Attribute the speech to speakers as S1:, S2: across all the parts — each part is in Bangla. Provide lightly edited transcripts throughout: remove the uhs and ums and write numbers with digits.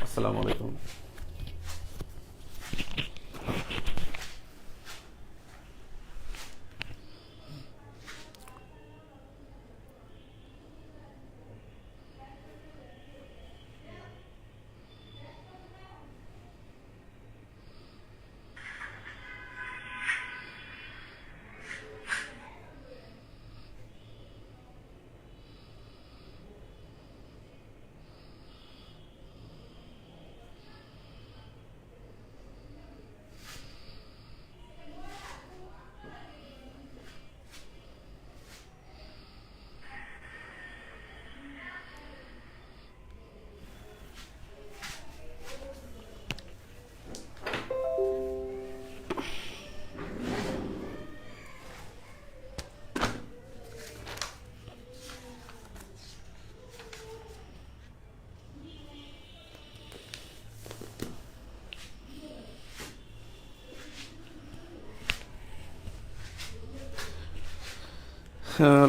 S1: আসসালামু আলাইকুম।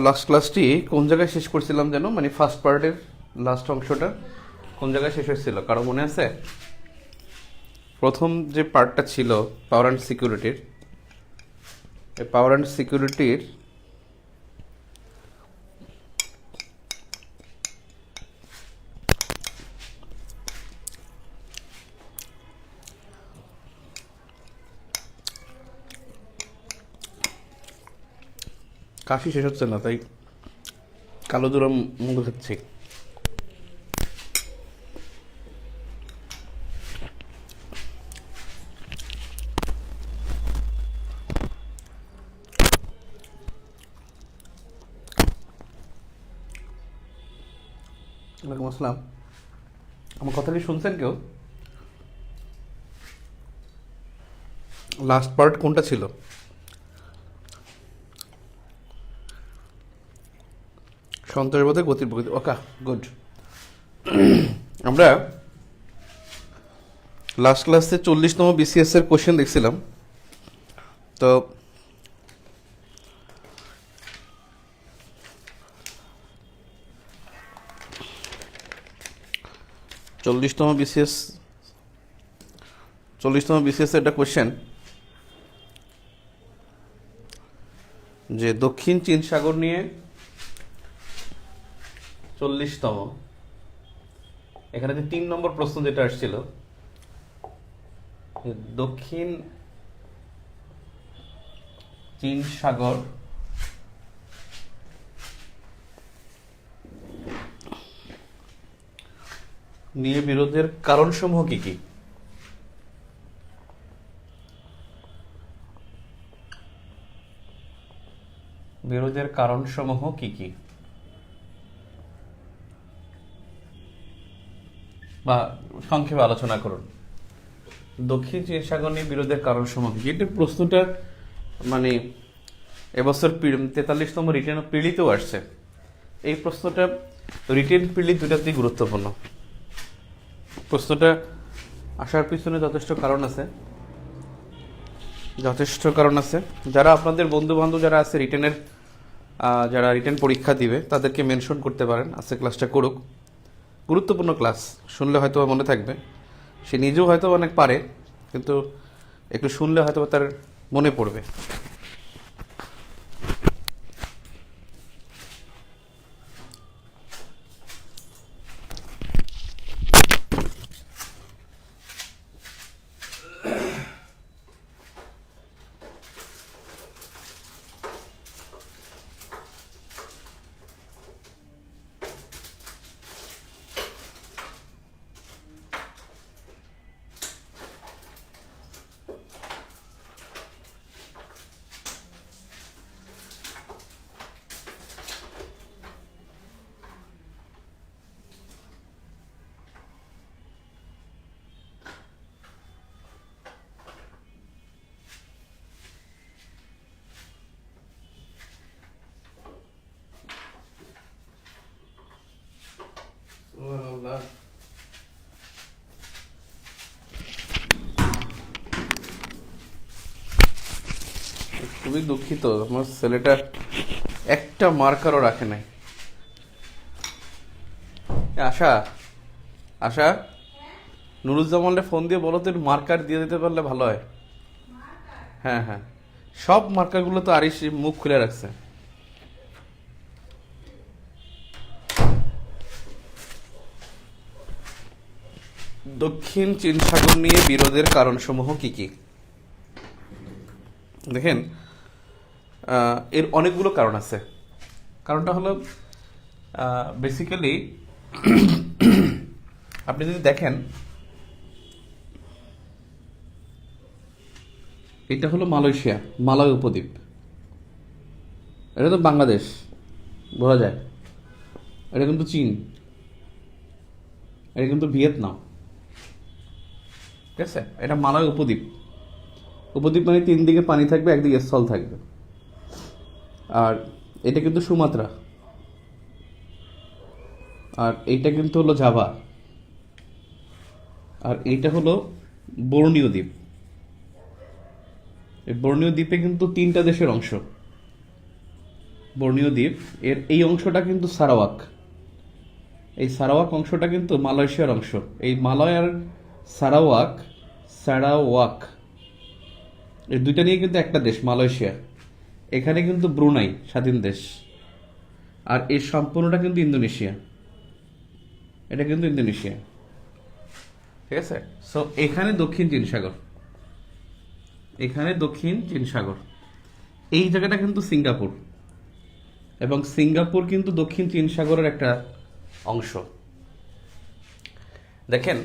S1: লাস্ট ক্লাসটি কোন জায়গায় শেষ করছিলাম যেন, মানে ফার্স্ট পার্টের লাস্ট অংশটা কোন জায়গায় শেষ হয়েছিল কারো মনে আছে? প্রথম যে পার্টটা ছিল পাওয়ার অ্যান্ড সিকিউরিটির, এই পাওয়ার অ্যান্ড সিকিউরিটির কাশি শেষ হচ্ছে না, তাই কালো দুরাম মুখ হচ্ছে। ওয়ালাইকুম আসসালাম। আমার কথা কি শুনছেন কেউ? লাস্ট পার্ট কোনটা ছিল? সন্ত্রাসবাদের গতির প্রকৃতি। ওকে, গুড। আমরা লাস্ট ক্লাসে 40তম বিসিএস এর কোশ্চেন দেখছিলাম। তো 40তম বিসিএস একটা কোশ্চেন যে দক্ষিণ চীন সাগর নিয়ে 40তম, এখানে যে 3 নম্বর প্রশ্ন যেটা আসছিল, দক্ষিণ চীন সাগর নিয়ে বিরোধের কারণসমূহ কি কি? বিরোধের কারণসমূহ কি কি, বা সংক্ষেপে আলোচনা করুন। দক্ষিণ চীন সাগর নিয়ে বিরোধের কারণসমূহ কি? এটা প্রশ্নটা মানে এবছর 43তম রিটেন পিলিতেও আসছে। এই প্রশ্নটা রিটেন পিলি দুটাতেই গুরুত্বপূর্ণ। প্রশ্নটা আসার পিছনে যথেষ্ট কারণ আছে। যারা আপনাদের বন্ধু বান্ধব যারা আছে যারা রিটেন পরীক্ষা দিবে তাদেরকে মেনশন করতে পারেন, আজকে ক্লাসটা করুক। গুরুত্বপূর্ণ ক্লাস, শুনলে হয়তো মনে থাকবে। সে নিজেও হয়তো অনেক পারে, কিন্তু একটু শুনলে হয়তো তার মনে পড়বে। খুবই দুঃখিত, আমার ছেলেটা একটা মার্কারও রাখে নাই। আশা, আশা, নুরুজ্জামানরে ফোন দিয়ে বলো তো একটু মার্কার দিয়ে দিতে পারলে ভালো হয়। হ্যাঁ হ্যাঁ, সব মার্কারগুলো তো আরিশ মুখ খুলে রাখছে। দক্ষিণ চীন সাগর নিয়ে বিরোধের কারণসমূহ কি কি? দেখেন, এর অনেকগুলো কারণ আছে। কারণটা হলো বেসিক্যালি আপনি যদি দেখেন, এটা হলো মালয়েশিয়া, মালয় উপদ্বীপ। এটা তো বাংলাদেশ বোঝা যায়। এটা কিন্তু চীন, এটা কিন্তু ভিয়েতনাম। ঠিক আছে, এটা মালয় উপদ্বীপ। উপদ্বীপ মানে 3 দিকে পানি থাকবে, একদিকে স্থল থাকবে। আর এটা কিন্তু সুমাত্রা, আর এইটা কিন্তু হলো জাভা, আর এইটা হলো বর্ণীয় দ্বীপ। এই বর্ণীয় দ্বীপে কিন্তু 3টা দেশের অংশ। বর্ণীয় দ্বীপ এর এই অংশটা কিন্তু সারাওয়াক। এই সারাওয়াক অংশটা কিন্তু মালয়েশিয়ার অংশ। এই মালয় সারাওয়াক, সারাওয়াক এই দুইটা নিয়ে কিন্তু একটা দেশ মালয়েশিয়া। এখানে কিন্তু ব্রুনাই স্বাধীন দেশ। আর এই সম্পূর্ণটা কিন্তু ইন্দোনেশিয়া। এটা কিন্তু ইন্দোনেশিয়া। ঠিক আছে, সো এখানে দক্ষিণ চীন সাগর, এখানে দক্ষিণ চীন সাগর। এই জায়গাটা কিন্তু সিঙ্গাপুর, এবং সিঙ্গাপুর কিন্তু দক্ষিণ চীন সাগরের একটা অংশ। দেখেন,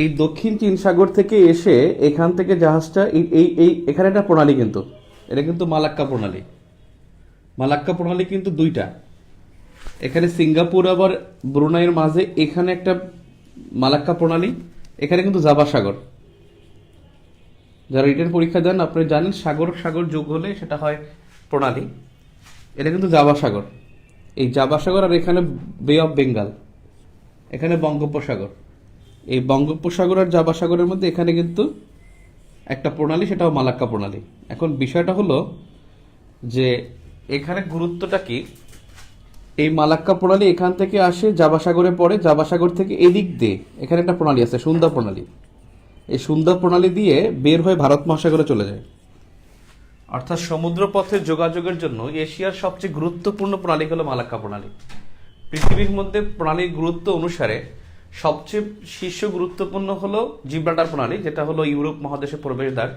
S1: এই দক্ষিণ চীন সাগর থেকে এসে এখান থেকে জাহাজটা এই এই এই এখানে একটা প্রণালী, কিন্তু এটা কিন্তু মালাক্কা প্রণালী। মালাক্কা প্রণালী কিন্তু 2টা। এখানে সিঙ্গাপুর আবার ব্রুনাইয়ের মাঝে এখানে একটা মালাক্কা প্রণালী। এখানে কিন্তু জাভা সাগর। যারা রিটেন পরীক্ষা দেন আপনি জানেন, সাগর সাগর যোগ হলে সেটা হয় প্রণালী। এটা কিন্তু জাভা সাগর। এই জাভা সাগর, আর এখানে বে অফ বেঙ্গল, এখানে বঙ্গোপসাগর। এই বঙ্গোপসাগর আর জাভা সাগরের মধ্যে এখানে কিন্তু একটা প্রণালী, সেটাও মালাক্কা প্রণালী। এখন বিষয়টা হলো যে এখানে গুরুত্বটা কি, এই মালাক্কা প্রণালী এখান থেকে আসে জাভা সাগরে পড়ে, জাভা সাগর থেকে এদিক দিয়ে এখানে একটা প্রণালী আছে সুন্দা প্রণালী। এই সুন্দর প্রণালী দিয়ে বের হয়ে ভারত মহাসাগরে চলে যায়। অর্থাৎ সমুদ্র পথের যোগাযোগের জন্য এশিয়ার সবচেয়ে গুরুত্বপূর্ণ প্রণালী হলো মালাক্কা প্রণালী। পৃথিবীর মধ্যে প্রণালীর গুরুত্ব অনুসারে সবচেয়ে শীর্ষ গুরুত্বপূর্ণ হলো জিব্রাল্টার প্রণালী, যেটা হলো ইউরোপ মহাদেশের প্রবেশদ্বার।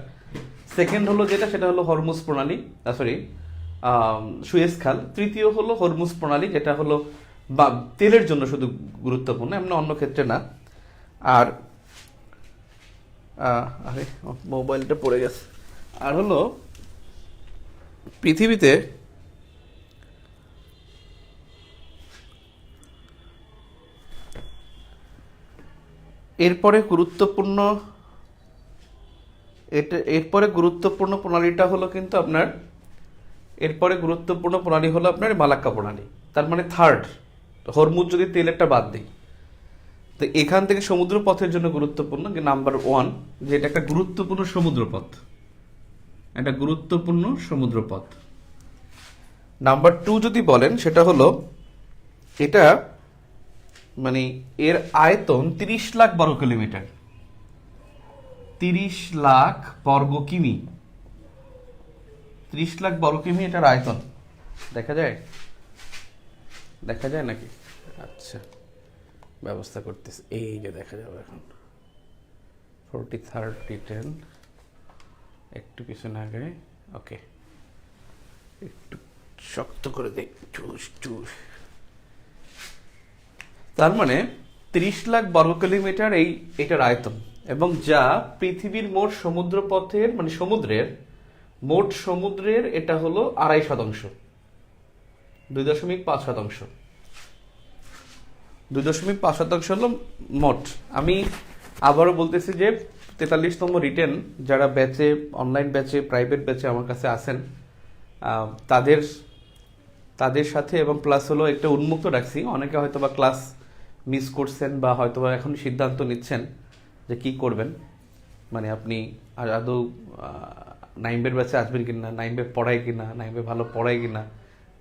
S1: সেকেন্ড হলো যেটা, সেটা হলো হরমুজ প্রণালী, সুয়েজ খাল। তৃতীয় হলো হরমুজ প্রণালী, যেটা হলো বা তেলের জন্য শুধু গুরুত্বপূর্ণ, এমনি অন্য ক্ষেত্রে না। আর আরে মোবাইলটা পড়ে গেছে। আর হলো পৃথিবীতে এরপরে গুরুত্বপূর্ণ প্রণালীটা হলো কিন্তু আপনার, এরপরে গুরুত্বপূর্ণ প্রণালী হলো আপনার মালাক্কা প্রণালী। তার মানে থার্ড, হরমুজ যদি তেলেরটা বাদ দিই, তো এখান থেকে সমুদ্র পথের জন্য গুরুত্বপূর্ণ নাম্বার 1, যেটা একটা গুরুত্বপূর্ণ সমুদ্রপথ, একটা গুরুত্বপূর্ণ সমুদ্রপথ। নাম্বার 2 যদি বলেন, সেটা হলো এটা মানে এর আয়তন 30 লাখ বর্গ কিলোমিটার, 30 লাখ বর্গ কিমি, 30 লাখ বর্গ কিমি এটার আয়তন। দেখা যায়, দেখা যায় নাকি? আচ্ছা, ব্যবস্থা করতেছি। এই যে দেখা যাবে এখন 40 30 10, একটু পিছনে আগে। ওকে, একটু শক্ত করে দেখ, চুষ চুষ। তার মানে 30 লাখ বর্গ কিলোমিটার এটার আয়তন, এবং যা পৃথিবীর মোট সমুদ্র পথের মানে মোট সমুদ্রের এটা হলো 2.5%, 2.5%, 2.5% হলো মোট। আমি আবারও বলতেছি যে 43তম রিটেন যারা ব্যাচে, অনলাইন ব্যাচে, প্রাইভেট ব্যাচে আমার কাছে আসেন, তাদের সাথে এবং প্লাস হলো একটা উন্মুক্ত রাখছি। অনেকে হয়তো বা ক্লাস মিস করছেন, বা হয়তো বা এখন সিদ্ধান্ত নিচ্ছেন যে কি করবেন, মানে আপনি আদৌ নাইমের ব্যাচে আসবেন কিনা, নাইমে পড়ায় কিনা, নাইমে ভালো পড়ায় কিনা,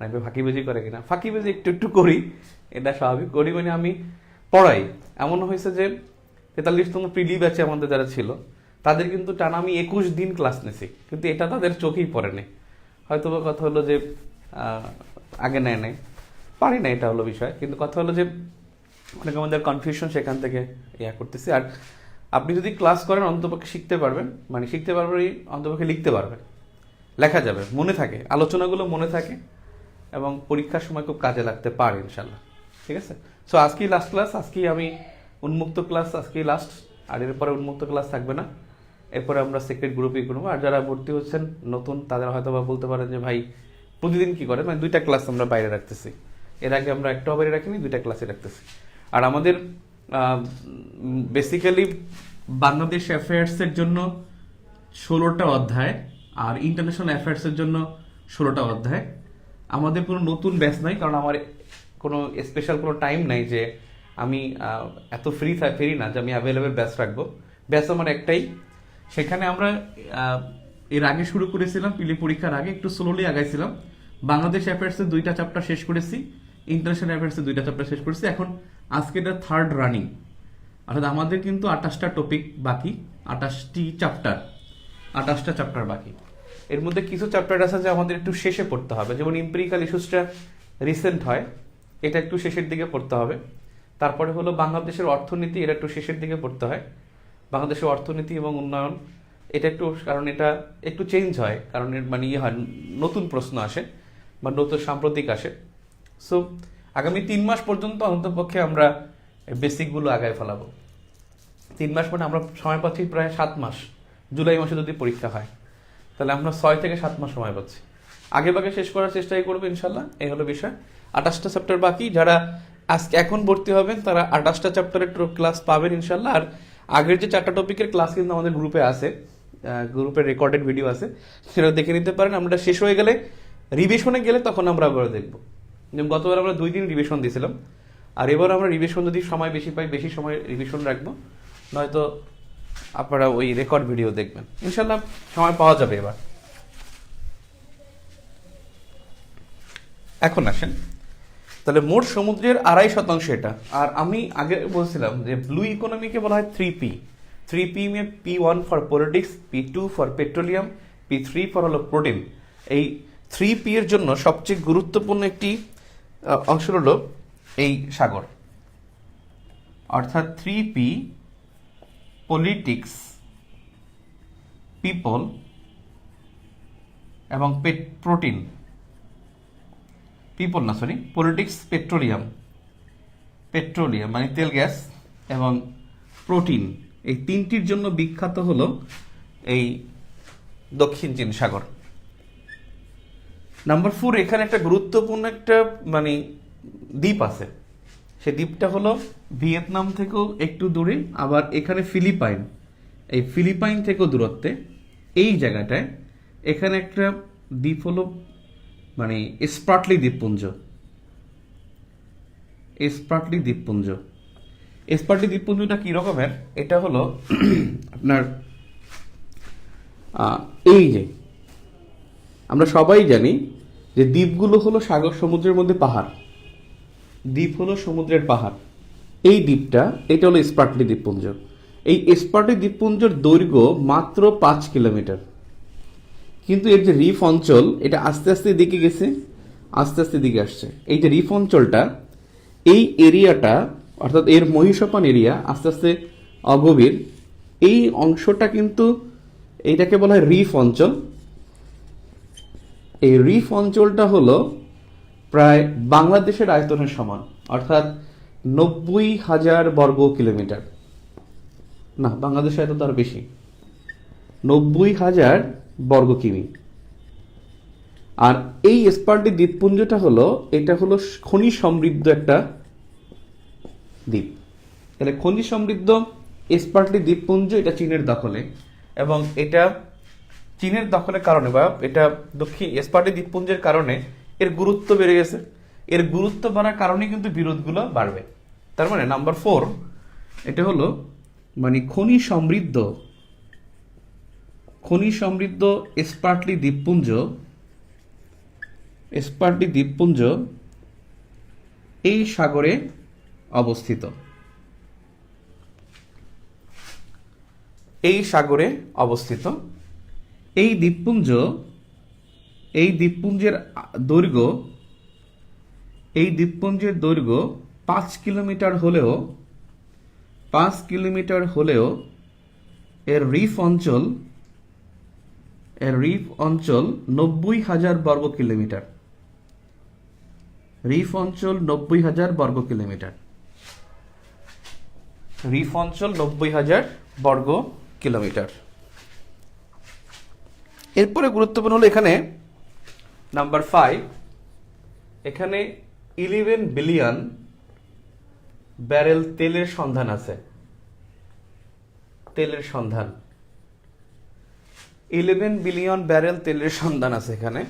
S1: নাইবে ফাঁকিবাজি করে কিনা, ফাঁকিবাজি একটু একটু করি, এটা স্বাভাবিক। করি মানে আমি পড়াই। এমন হয়েছে যে 43তম প্রিলি ব্যাচে আমাদের যারা ছিল তাদের কিন্তু টানা আমি 21 দিন ক্লাস নিছি, কিন্তু এটা তাদের চোখেই পড়েনি। হয়তো বা কথা হলো যে আগে নেয় নাই, পারি না, এটা হলো বিষয়। কিন্তু কথা হলো যে অনেক আমাদের কনফিউশন সেখান থেকে ইয়া করতেছি। আর আপনি যদি ক্লাস করেন অন্তপক্ষে শিখতে পারবেন, মানে শিখতে পারবেন, অন্তপক্ষে লিখতে পারবেন, লেখা যাবে, মনে থাকে, আলোচনাগুলো মনে থাকে এবং পরীক্ষার সময় খুব কাজে লাগতে পারে ইনশাল্লাহ। ঠিক আছে? সো আজকেই লাস্ট ক্লাস, আজকেই আমি উন্মুক্ত ক্লাস, আজকেই লাস্ট। আর এরপরে উন্মুক্ত ক্লাস থাকবে না, এরপরে আমরা সিক্রেট গ্রুপেই করবো। আর যারা ভর্তি হচ্ছেন নতুন তাদের হয়তো বা বলতে পারেন যে ভাই প্রতিদিন কি করে, মানে 2টা ক্লাস আমরা বাইরে রাখতেছি। এর আগে আমরা একটাও বাইরে রাখিনি, 2টা ক্লাসে রাখতেছি। আর আমাদের বেসিক্যালি বাংলাদেশ অ্যাফেয়ার্সের জন্য 16টা অধ্যায় আর ইন্টারন্যাশনাল অ্যাফেয়ার্সের জন্য 16টা অধ্যায়। আমাদের কোনো নতুন ব্যাচ নাই, কারণ আমার কোনো স্পেশাল কোনো টাইম নাই যে আমি এত ফ্রি না যে আমি অ্যাভেলেবেল ব্যাচ রাখবো। ব্যাচ আমার একটাই, সেখানে আমরা এর আগে শুরু করেছিলাম পিলি পরীক্ষার আগে, একটু স্লোলি আগাইছিলাম। বাংলাদেশ অ্যাফেয়ার্সের 2টা চ্যাপ্টার শেষ করেছি, ইন্টারন্যাশনাল অ্যাফেয়ার্সের 2টা চ্যাপ্টার শেষ করেছি। এখন আজকে এটা 3rd রানিং, অর্থাৎ আমাদের কিন্তু 28টা টপিক বাকি, 28টি চ্যাপ্টার, 28টা চ্যাপ্টার বাকি। এর মধ্যে কিছু চ্যাপ্টার আছে যে আমাদের একটু শেষে পড়তে হবে, যেমন এমপিরিক্যাল ইস্যুসটা রিসেন্ট হয়, এটা একটু শেষের দিকে পড়তে হবে। তারপরে হলো বাংলাদেশের অর্থনীতি, এটা একটু শেষের দিকে পড়তে হয়। বাংলাদেশের অর্থনীতি এবং উন্নয়ন, এটা একটু, কারণ এটা একটু চেঞ্জ হয়, কারণ এর মানে ইয়ে হয়, নতুন প্রশ্ন আসে বা নতুন সাম্প্রতিক আসে। সো আগামী 3 মাস পর্যন্ত অন্ততপক্ষে আমরা বেসিকগুলো আগায় ফেলাবো। 3 মাস মানে আমরা সময় পাচ্ছি প্রায় 7 মাস। জুলাই মাসে যদি পরীক্ষা হয় তাহলে আমরা 6 থেকে 7 মাস সময় পাচ্ছি। আগে ভাগে শেষ করার চেষ্টাই করবো ইনশাল্লাহ, এই হলো বিষয়। 28টা চ্যাপ্টার বাকি, যারা আজকে এখন ভর্তি হবেন তারা 28টা চ্যাপ্টারের ক্লাস পাবেন ইনশাল্লাহ। আর আগের যে 4টা টপিকের ক্লাস কিন্তু আমাদের গ্রুপে আছে, গ্রুপের রেকর্ডেড ভিডিও আছে, সেটা দেখে নিতে পারেন। আমরা শেষ হয়ে গেলে রিভিশনে গেলে তখন আমরা আবার দেখবো। যেমন গতবার আমরা 2 দিন রিভিশন দিয়েছিলাম, আর এবার আমরা রিভিশন যদি সময় বেশি পাই, বেশি সময় রিভিশন রাখবো, নয়তো আপনারা ওই রেকর্ড ভিডিও দেখবেন ইনশাল্লাহ, সময় পাওয়া যাবে এবার। এখন আসেন তাহলে মোট সমুদ্রের 2.5% এটা। আর আমি আগে বলছিলাম যে ব্লু ইকোনমিকে বলা হয় 3P। 3P May P1 for politics, P2 for petroleum, P3 for হলো প্রোটিন। এই 3P এর জন্য সবচেয়ে গুরুত্বপূর্ণ একটি অংশ হলো এই সাগর, অর্থাৎ 3P পলিটিক্স, পিপল এবং প্রোটিন। পিপল না, সরি, পলিটিক্স, পেট্রোলিয়াম মানে তেল গ্যাস, এবং প্রোটিন, এই 3টির জন্য বিখ্যাত হলো এই দক্ষিণ চীন সাগর। নাম্বার 4, এখানে একটা গুরুত্বপূর্ণ একটা মানে দ্বীপ আছে, সেই দ্বীপটা হলো ভিয়েতনাম থেকেও একটু দূরে, আবার এখানে ফিলিপাইন, এই ফিলিপাইন থেকেও দূরত্বে এই জায়গাটায় এখানে একটা দ্বীপ হলো মানে স্প্রাটলি দ্বীপপুঞ্জ। স্প্রাটলি দ্বীপপুঞ্জটা কি রকমের, এটা হলো আপনার এই যে আমরা সবাই জানি যে দ্বীপগুলো হলো সাগর সমুদ্রের মধ্যে পাহাড়, দ্বীপ হলো সমুদ্রের পাহাড়। এই দ্বীপটা, এটা হলো স্প্রাটলি দ্বীপপুঞ্জ। এই স্প্রাটলি দ্বীপপুঞ্জের দৈর্ঘ্য মাত্র 5 কিলোমিটার, কিন্তু এর যে রিফ অঞ্চল এটা আস্তে আস্তে দিকে গেছে, আস্তে আস্তে দিকে আসছে। এই যে রিফ অঞ্চলটা, এই এরিয়াটা অর্থাৎ এর মহিষাপান এরিয়া আস্তে আস্তে অগভীর, এই অংশটা কিন্তু এইটাকে বলা হয় রিফ অঞ্চল। এই রিফ অঞ্চলটা হলো প্রায় বাংলাদেশের আয়তনের সমান, অর্থাৎ 90,000 বর্গ কিলোমিটার। না, বাংলাদেশের আয়তন তো আরো বেশি, 90,000 বর্গ কিমি। আর এই স্পার্টি দ্বীপপুঞ্জটা হলো, এটা হলো খনিজ সমৃদ্ধ একটা দ্বীপ। তাহলে খনিজ সমৃদ্ধ স্পার্টলি দ্বীপপুঞ্জ, এটা চীনের দখলে, এবং এটা চীনের দখলের কারণে বা এটা দক্ষিণ স্পার্টি দ্বীপপুঞ্জের কারণে এর গুরুত্ব বেড়ে গেছে। এর গুরুত্ব বাড়ার কারণে কিন্তু বিরোধগুলো বাড়বে। তার মানে নাম্বার 4, এটা হলো মানে খনিজ সমৃদ্ধ স্পার্টলি দ্বীপপুঞ্জ স্পার্টি দ্বীপপুঞ্জ এই সাগরে অবস্থিত। এই সাগরে অবস্থিত। এই দ্বীপপুঞ্জের দৈর্ঘ্য 5 কিলোমিটার হলেও এর রিফ অঞ্চল 90,000 বর্গ কিলোমিটার। রিফ অঞ্চল 90,000 বর্গ কিলোমিটার। রিফ অঞ্চল 90,000 বর্গ কিলোমিটার। এরপরে গুরুত্বপূর্ণ হলো এখানে নাম্বার 5, এখানে 11 বিলিয়ন ব্যারেল তেলের সন্ধান আছে। তেলের সন্ধান 11 বিলিয়ন ব্যারেল তেলের সন্ধান আছে এখানে।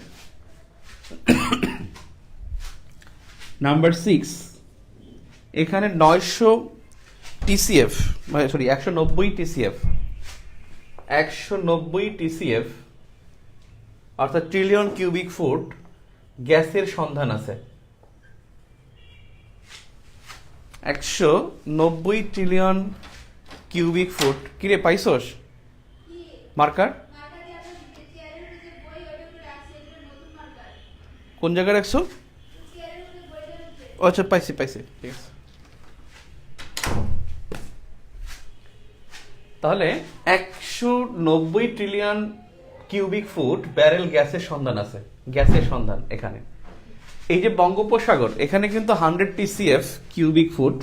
S1: নাম্বার 6, এখানে 190 TCF অর্থাৎ ট্রিলিয়ন কিউবিক ফুট গ্যাসের সন্ধান আছে। 190 ট্রিলিয়ন কিউবিক ফুট। কিরে পাইছস মার্কার? কোন জায়গায় রাখছো? আচ্ছা পাইছি ঠিক আছে। তাহলে 190 ট্রিলিয়ন কিউবিক ফুট ব্যারেল গ্যাসের সন্ধান আছে। গ্যাসের সন্ধান এখানে। এই যে বঙ্গোপসাগর, এখানে কিন্তু 100 TCF কিউবিক ফুট,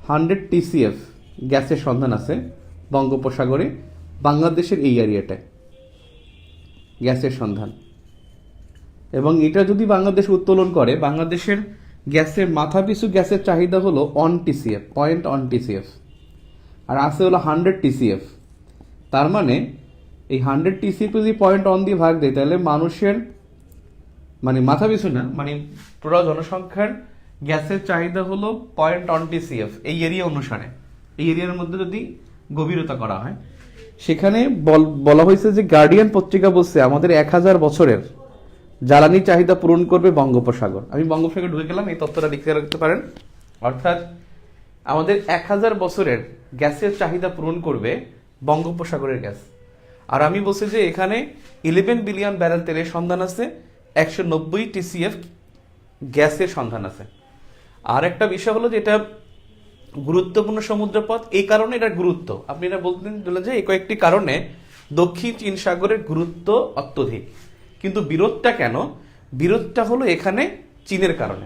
S1: 100 TCF গ্যাসের সন্ধান আছে বঙ্গোপসাগরে, বাংলাদেশের এই এরিয়াটায় গ্যাসের সন্ধান। এবং এটা যদি বাংলাদেশ উত্তোলন করে, বাংলাদেশের গ্যাসের মাথাপিছু গ্যাসের চাহিদা হলো 1 TCF, 0.1 TCF, আর আছে হলো 100 TCF। তার মানে এই 100 TCF যদি 0.1 দিয়ে ভাগ দেয়, তাহলে মানুষের মানে মাথাপিছু না, মানে পুরো জনসংখ্যার গ্যাসের চাহিদা হলো 0.1 TCF এই এরিয়া অনুসারে। এই এরিয়ার মধ্যে যদি গভীরতা করা হয়, সেখানে বলা হয়েছে যে গার্ডিয়ান পত্রিকা বলছে আমাদের 1000 বছরের জ্বালানি চাহিদা পূরণ করবে বঙ্গোপসাগর। আমি বঙ্গোপসাগর ঢুকে গেলাম, এই তথ্যটা লিখে রাখতে পারেন। অর্থাৎ আমাদের 1000 বছরের গ্যাসের চাহিদা পূরণ করবে বঙ্গোপসাগরের গ্যাস। আর আমি বলছি যে এখানে 11 বিলিয়ন ব্যারেল তেলের সন্ধান আছে, 190 TCF গ্যাসের সন্ধান আছে। আর একটা বিষয় হলো যে এটা গুরুত্বপূর্ণ সমুদ্রপথ। এই কারণে এটার গুরুত্ব, আপনি এটা বলতেন যে এই কয়েকটি কারণে দক্ষিণ চীন সাগরের গুরুত্ব অত্যধিক। কিন্তু বিরোধটা কেন? বিরোধটা হলো এখানে চীনের কারণে।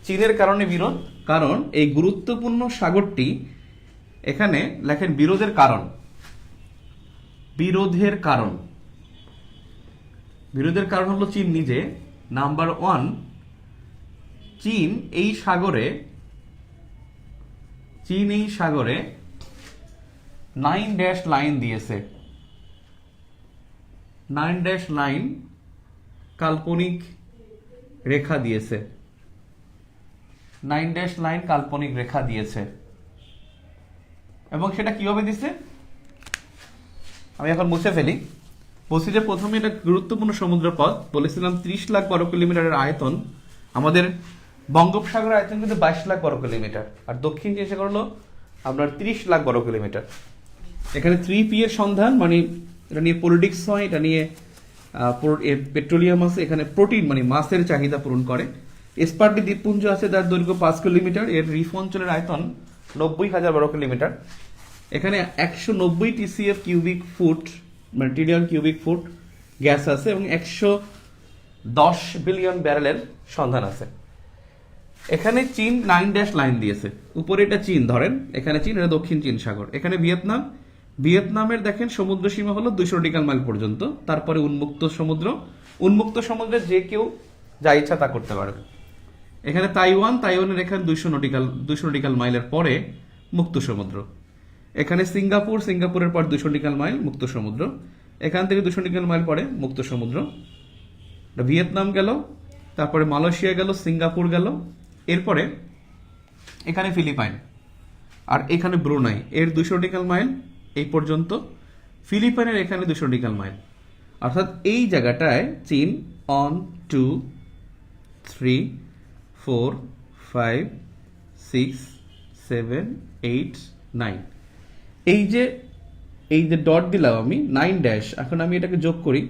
S1: চীনের কারণে বিরোধ, কারণ এই গুরুত্বপূর্ণ সাগরটি এখানে লেখেন বিরোধের কারণ। বিরোধের কারণ হলো চীন নিজে। নাম্বার 1, চীন এই সাগরে 9 লাইন দিয়েছে। 9 লাইন কাল্পনিক রেখা দিয়েছে। 9 লাইন কাল্পনিক রেখা দিয়েছে। এবং সেটা কিভাবে দিছে আমি এখন মুছে ফেলি। বলছি যে প্রথমে এটা গুরুত্বপূর্ণ সমুদ্রপথ বলেছিলাম, 30 লাখ বর্গ কিলোমিটারের আয়তন। আমাদের বঙ্গোপসাগরের আয়তন কিন্তু 22 লাখ বর্গ কিলোমিটার, আর দক্ষিণ চীন সাগর হলো আপনার 30 লাখ বর্গ কিলোমিটার। এখানে 3P এর সন্ধান, মানে এটা নিয়ে পলিটিক্স হয়, এটা নিয়ে পেট্রোলিয়াম আছে, এখানে প্রোটিন মানে মাছের চাহিদা পূরণ করে। স্পার্টি দ্বীপপুঞ্জ আছে, যার দৈর্ঘ্য 5 কিলোমিটার, এর রিফ অঞ্চলের আয়তন 90,000 বর্গ কিলোমিটার। এখানে 190 TCF কিউবিক ফুট মানে ট্রিলিয়ন কিউবিক ফুট গ্যাস আছে, এবং 110 বিলিয়ন ব্যারেলের সন্ধান আছে। এখানে চীন 9 লাইন দিয়েছে। উপরে এটা চীন ধরেন, এখানে চীন, এটা দক্ষিণ চীন সাগর। এখানে ভিয়েতনামের দেখেন সমুদ্র সীমা হলো 200 নটিক্যাল মাইল পর্যন্ত। তারপরে উন্মুক্ত সমুদ্রে যে কেউ যা ইচ্ছা তা করতে পারবে। এখানে তাইওয়ানের এখানে 200 নটিক্যাল মাইলের পরে মুক্ত সমুদ্র। এখানে সিঙ্গাপুরের পর 200 নটিক্যাল মাইল মুক্ত সমুদ্র। এখান থেকে 200 নটিক্যাল মাইল পরে মুক্ত সমুদ্র। ভিয়েতনাম গেল, তারপরে মালয়েশিয়া গেল, সিঙ্গাপুর গেল, এরপরে এখানে ফিলিপাইন, আর এখানে ব্রুনাই। এর 200 নটিক্যাল মাইল এই পর্যন্ত। ফিলিপাইনের এখানে 200 নটিক্যাল মাইল। অর্থাৎ এই জায়গাটায় চীন 1, 2, 3 4 5 6 7 8 9। এই যে ডট দিলাম আমি 9 ড্যাশ, এখন আমি এটাকে যোগ করি,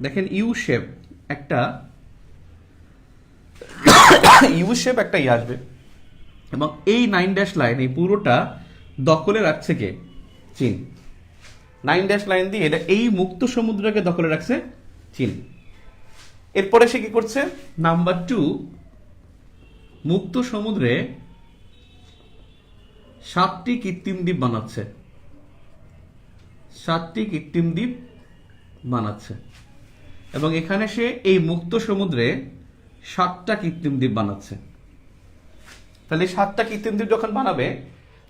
S1: দেখেন ইউ শেপ একটা আসবে, এবং এই 9 ড্যাশ লাইন এই পুরোটা দখলে রাখছে কে? চীন। 9 ড্যাশ লাইন দিয়ে এটা এই মুক্ত সমুদ্রকে দখলে রাখছে চীন। এরপরে সে কি করছে? নাম্বার 2, মুক্ত সমুদ্রে 7টি কৃত্রিম দ্বীপ বানাচ্ছে, 7টি কৃত্রিম দ্বীপ বানাচ্ছে, এবং এখানে সে এই মুক্ত সমুদ্রে 7টা কৃত্রিম দ্বীপ বানাচ্ছে। তাহলে 7টা কৃত্রিম দ্বীপ যখন বানাবে,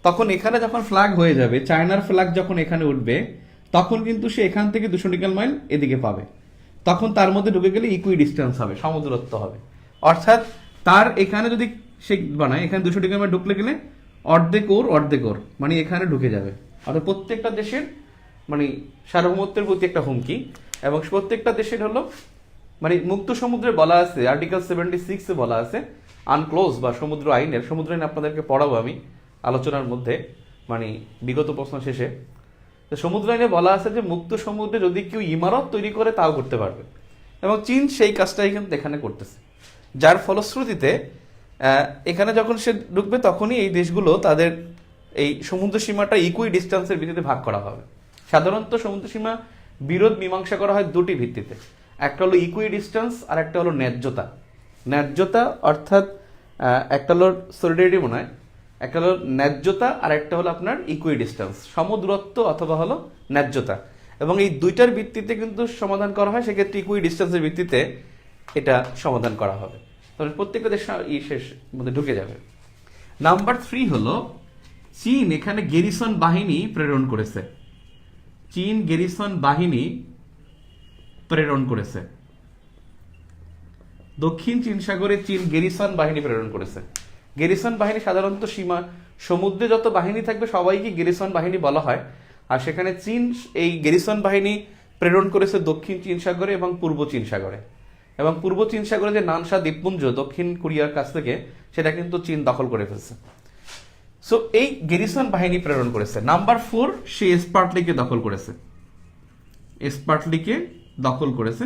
S1: তখন এখানে যখন ফ্ল্যাগ হয়ে যাবে, চায়নার ফ্ল্যাগ যখন এখানে উঠবে, তখন কিন্তু সে এখান থেকে 200 নটিক্যাল মাইল এদিকে পাবে। তখন তার মধ্যে ঢুকে গেলে ইকুই ডিস্টেন্স হবে, সমুদ্রত্ব হবে। অর্থাৎ তার এখানে যদি সে বানায়, এখানে 200 নটিক্যাল মাইল ঢুকলে গেলে অর্ধেক ওর মানে এখানে ঢুকে যাবে। অর্থাৎ প্রত্যেকটা দেশের মানে সার্বভৌমত্বের প্রতি একটা হুমকি, এবং প্রত্যেকটা দেশের হলো মানে মুক্ত সমুদ্রে বলা আছে, আর্টিকেল 76 বলা আছে আনক্লোজ বা সমুদ্র আইন আপনাদেরকে পড়াবো আমি আলোচনার মধ্যে, মানে বিগত প্রশ্ন শেষে। তো সমুদ্র আইনে বলা আছে যে মুক্ত সমুদ্রে যদি কেউ ইমারত তৈরি করে তাও করতে পারবে, এবং চীন সেই কাজটাই কিন্তু এখানে করতেছে। যার ফলশ্রুতিতে এখানে যখন সে ঢুকবে, তখনই এই দেশগুলো তাদের এই সমুদ্র সীমাটা ইকুই ডিস্টেন্সের ভিত্তিতে ভাগ করা হবে। সাধারণত সমুদ্র সীমা বিরোধ মীমাংসা করা হয় দুটি ভিত্তিতে, একটা হলো ইকুই ডিস্টেন্স আর একটা হলো ন্যায্যতা, অর্থাৎ একটা হলো সলিডারিটি মনে হয়, একটা হলো ন্যায্যতা আর একটা হলো আপনার ইকুই ডিস্টেন্স, সমদূরত্ব অথবা হলো ন্যায্যতা। এবং এই দুইটার ভিত্তিতে কিন্তু সমাধান করা হয়, সেক্ষেত্রে ইকুই ডিস্টেন্সের ভিত্তিতে এটা সমাধান করা হবে। তাহলে প্রত্যেকটা দেশ শেষ মধ্যে ঢুকে যাবে। নাম্বার 3 হলো চীন এখানে গেরিসন বাহিনী প্রেরণ করেছে। চীন গেরিসন বাহিনী প্রেরণ করেছে, দক্ষিণ চীন সাগরে চীন গেরিসন বাহিনী প্রেরণ করেছে। গেরিসন বাহিনী সাধারণত সমুদ্রে যত বাহিনী থাকবে সবাইকে গেরিসন বাহিনী বলা হয়, আর সেখানে চীন এই গেরিসন বাহিনী প্রেরণ করেছে দক্ষিণ চীন সাগরে এবং পূর্ব চীন সাগরে। এবং পূর্ব চীন সাগরে যে নানসা দ্বীপপুঞ্জ দক্ষিণ কোরিয়ার কাছ থেকে, সেটা কিন্তু চীন দখল করে ফেলছে। সো এই গেরিসন বাহিনী প্রেরণ করেছে। নাম্বার 4, সে স্পার্টলিকে দখল করেছে,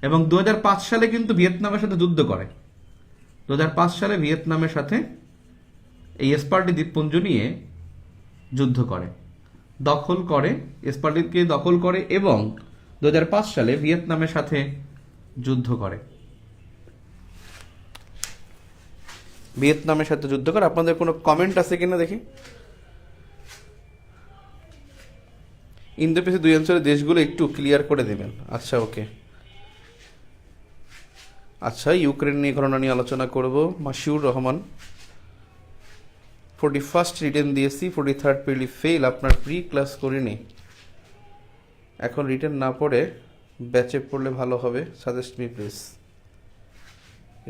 S1: এবং 2005 সালে কিন্তু ভিয়েতনামের সাথে যুদ্ধ করে। 2005 সালে ভিয়েতনামের সাথে এই স্পার্টলি দ্বীপপুঞ্জ নিয়ে যুদ্ধ করে, স্পার্টলিকে দখল করে, এবং 2005 সালে ভিয়েতনামের সাথে যুদ্ধ করে। আপনাদের কোনো কমেন্ট আছে কিনা দেখি। ইন্দো প্যাসিফিক 2 অঞ্চলের দেশগুলো একটু ক্লিয়ার করে দেবেন। আচ্ছা, ওকে। আচ্ছা, ইউক্রেন নিয়ে ঘটনা নিয়ে আলোচনা করব। মাসিউর রহমান 41st রিটেন দিয়েছি, 43rd প্রিলি ফেল। আপনার প্রি ক্লাস করিনি, এখন রিটেন না পড়ে ব্যাচে পড়লে ভালো হবে। Suggest me please.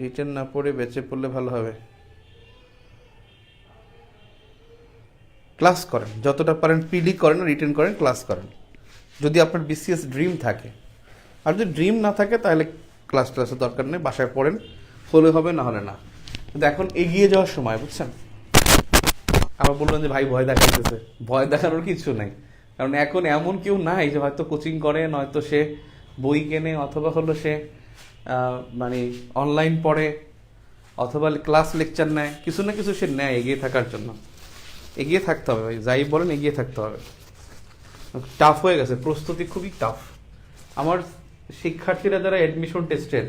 S1: রিটেন না পড়ে ব্যাচে পড়লে ভালো হবে। ক্লাস করেন যতটা পারেন, প্রিলি করেন, রিটেন করেন, ক্লাস করেন, যদি আপনার বিসিএস ড্রিম থাকে। আর যদি ড্রিম না থাকে তাহলে ক্লাসের দরকার নেই, বাসায় পড়েন, হলে হবে, না হলে না। কিন্তু এখন এগিয়ে যাওয়ার সময়, বুঝছেন। আবার বললেন যে ভাই ভয় দেখাইতেছে, ভয় দেখানোর কিছু নাই, কারণ এখন এমন কেউ নাই যে হয়তো কোচিং করে, নয়তো সে বই কেনে, অথবা হলো সে মানে অনলাইন পড়ে, অথবা ক্লাস লেকচার নেয়, কিছু না কিছু সে নেয় এগিয়ে থাকার জন্য। এগিয়ে থাকতে হবে ভাই, যাই বলেন এগিয়ে থাকতে হবে। টাফ হয়ে গেছে, প্রস্তুতি খুবই টাফ। আমার শিক্ষার্থীরা যারা অ্যাডমিশন টেস্টের,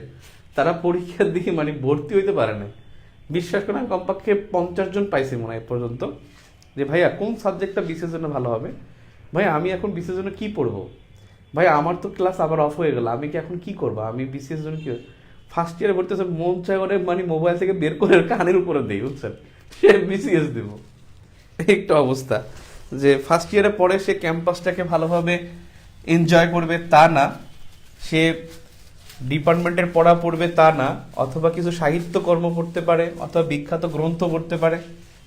S1: তারা পরীক্ষা দিয়ে মানে ভর্তি হইতে পারে না। বিশ্বাস করেন, আমি কমপক্ষে 50 জন পাইছি মনে হয় পর্যন্ত, যে ভাইয়া কোন সাবজেক্টটা বিসিএস জন্য ভালো হবে, ভাই আমি এখন বিসিএস জন্য কি পড়বো, ভাই আমার তো ক্লাস আবার অফ হয়ে গেল, আমি কি এখন কি করবো, আমি বিসিএস জন্য কি। ফার্স্ট ইয়ারে ভর্তি হচ্ছে, মন চায় করে মানে মোবাইল থেকে বের করে কানের উপরে দেই, বুঝছেন, সে বিসিএস দেবো। একটা অবস্থা যে ফার্স্ট ইয়ারে পড়ে সে ক্যাম্পাসটাকে ভালোভাবে এনজয় করবে তা না, সে ডিপার্টমেন্টের পড়া পড়বে তা না, অথবা কিছু সাহিত্য কর্ম পড়তে পারে, অথবা বিখ্যাত গ্রন্থ পড়তে পারে,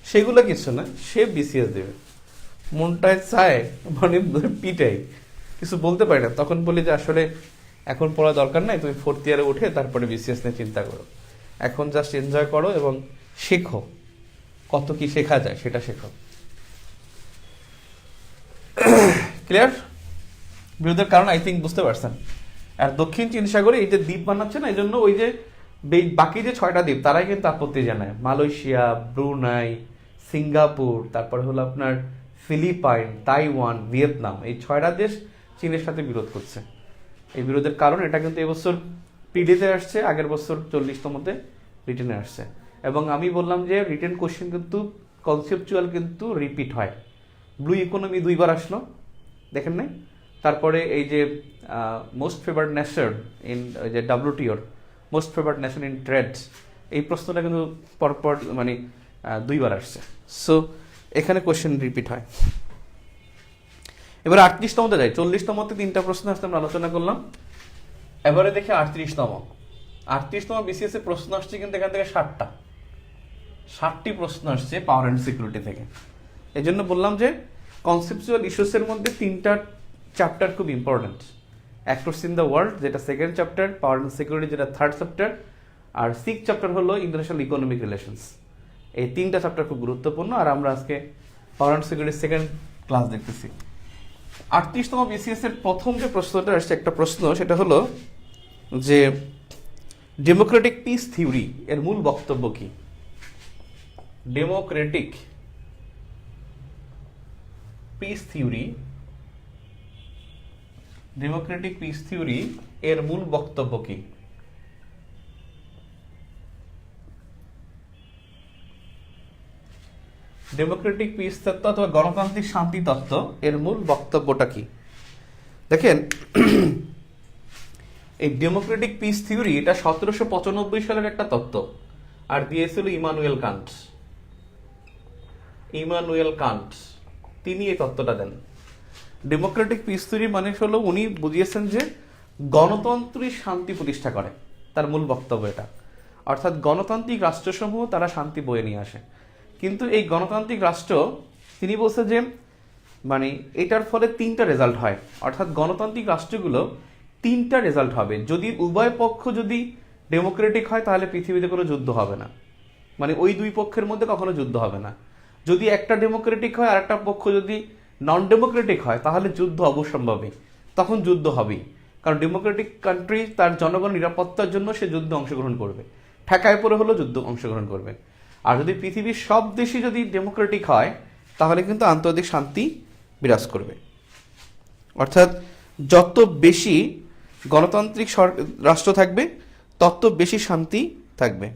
S1: সেগুলো কিছু না, সে বিসিএস দেবে। মনটায় চায় মানে পিটাই, কিছু বলতে পারি না। তখন বলি যে আসলে এখন পড়া দরকার নাই, তুমি 4th ইয়ারে উঠে তারপরে বিসিএস নিয়ে চিন্তা করো। এখন জাস্ট এনজয় করো এবং শেখো, কত কি শেখা যায় সেটা শেখো। ক্লিয়ার? বিরোধের কারণ আই থিঙ্ক বুঝতে পারছেন। আর দক্ষিণ চীন সাগরে এই যে দ্বীপ বানাচ্ছে না, এই জন্য ওই যে বাকি যে 6টা দ্বীপ তারাই কিন্তু আপত্তি জানায়। মালয়েশিয়া, ব্রুনাই, সিঙ্গাপুর, তারপরে হলো আপনার ফিলিপাইন, তাইওয়ান, ভিয়েতনাম, এই 6টা দেশ চীনের সাথে বিরোধ করছে। এই বিরোধের কারণ এটা কিন্তু এবছর পিডিতে আসছে, আগের বছর 40তমতে রিটেনে আসছে। এবং আমি বললাম যে রিটেন কোশ্চেন কিন্তু কনসেপচুয়াল কিন্তু রিপিট হয়। ব্লু ইকোনমি 2বার আসলো, দেখেন নাই? তারপরে এই যে মোস্ট ফেভার্ড নেশন ইন যে WTOর most favoured nation in trade, এই প্রশ্নটা কিন্তু পরপর মানে 2বার আসছে। সো এখানে কোশ্চেন রিপিট হয়। এবার 38তমতে যাই। 40তমতে 3টা প্রশ্ন আসতে আমরা আলোচনা করলাম। এবারে দেখি 38তম বিসিএস এর প্রশ্ন আসছে কিন্তু এখান থেকে 60টি প্রশ্ন আসছে পাওয়ার অ্যান্ড সিকিউরিটি থেকে। এই জন্য বললাম যে কনসেপচুয়াল ইস্যুসের মধ্যে 3টা চ্যাপ্টার খুব important. Actors in the world যেটা 2nd chapter, power and security যেটা 3rd চ্যাপ্টার, আর 6th চ্যাপ্টার হলো ইন্টারন্যাশনাল ইকোনমিক রিলেশনস। এই 3টা চ্যাপ্টার খুব গুরুত্বপূর্ণ। আর আমরা আজকে পাওয়ার অ্যান্ড সিকিউরিটির 2nd ক্লাস দেখতেছি। 38তম বিসিএস এর প্রথম যে প্রশ্নটা আসছে, একটা প্রশ্ন, সেটা হলো যে ডেমোক্রেটিক পিস থিওরি এর মূল বক্তব্য কি? ডেমোক্রেটিক পিস থিওরি এর মূল বক্তব্য কি? ডেমোক্রেটিক পিস তত্ত্ব অথবা গণতান্ত্রিক শান্তি তত্ত্ব এর মূল বক্তব্যটা কি? দেখেন, এই ডেমোক্রেটিক পিস থিওরি এটা 1795 সালের একটা তত্ত্ব, আর দিয়েছিল ইমানুয়েল কান্ট। তিনি এই তত্ত্বটা দেন। ডেমোক্রেটিক পিস থিওরি মানে হলো উনি বুঝিয়েছেন যে গণতন্ত্রই শান্তি প্রতিষ্ঠা করে, তার মূল বক্তব্য এটা। অর্থাৎ গণতান্ত্রিক রাষ্ট্রসমূহ তারা শান্তি বয়ে নিয়ে আসে। কিন্তু এই গণতান্ত্রিক রাষ্ট্র, তিনি বলছে যে মানে এটার ফলে 3টা রেজাল্ট হয়। অর্থাৎ গণতান্ত্রিক রাষ্ট্রগুলো 3টা রেজাল্ট হবে। যদি উভয় পক্ষ যদি ডেমোক্রেটিক হয় তাহলে পৃথিবীতে কোনো যুদ্ধ হবে না, মানে ওই 2 পক্ষের মধ্যে কখনো যুদ্ধ হবে না। যদি একটা ডেমোক্রেটিক হয় আর একটা পক্ষ যদি নন ডেমোক্রেটিক হয় তাহলে যুদ্ধ অবশ্যম্ভাবী, তখন যুদ্ধ হবেই। কারণ ডেমোক্রেটিক কান্ট্রি তার জনগণ নিরাপত্তার জন্য সে যুদ্ধে অংশগ্রহণ করবে, ঠেকায় পড়ে হলো যুদ্ধ অংশগ্রহণ করবে। আর যদি পৃথিবীর সব দেশই যদি ডেমোক্রেটিক হয় তাহলে কিন্তু আন্তর্জাতিক শান্তি বিরাজ করবে। অর্থাৎ যত বেশি গণতান্ত্রিক রাষ্ট্র থাকবে তত বেশি শান্তি থাকবে।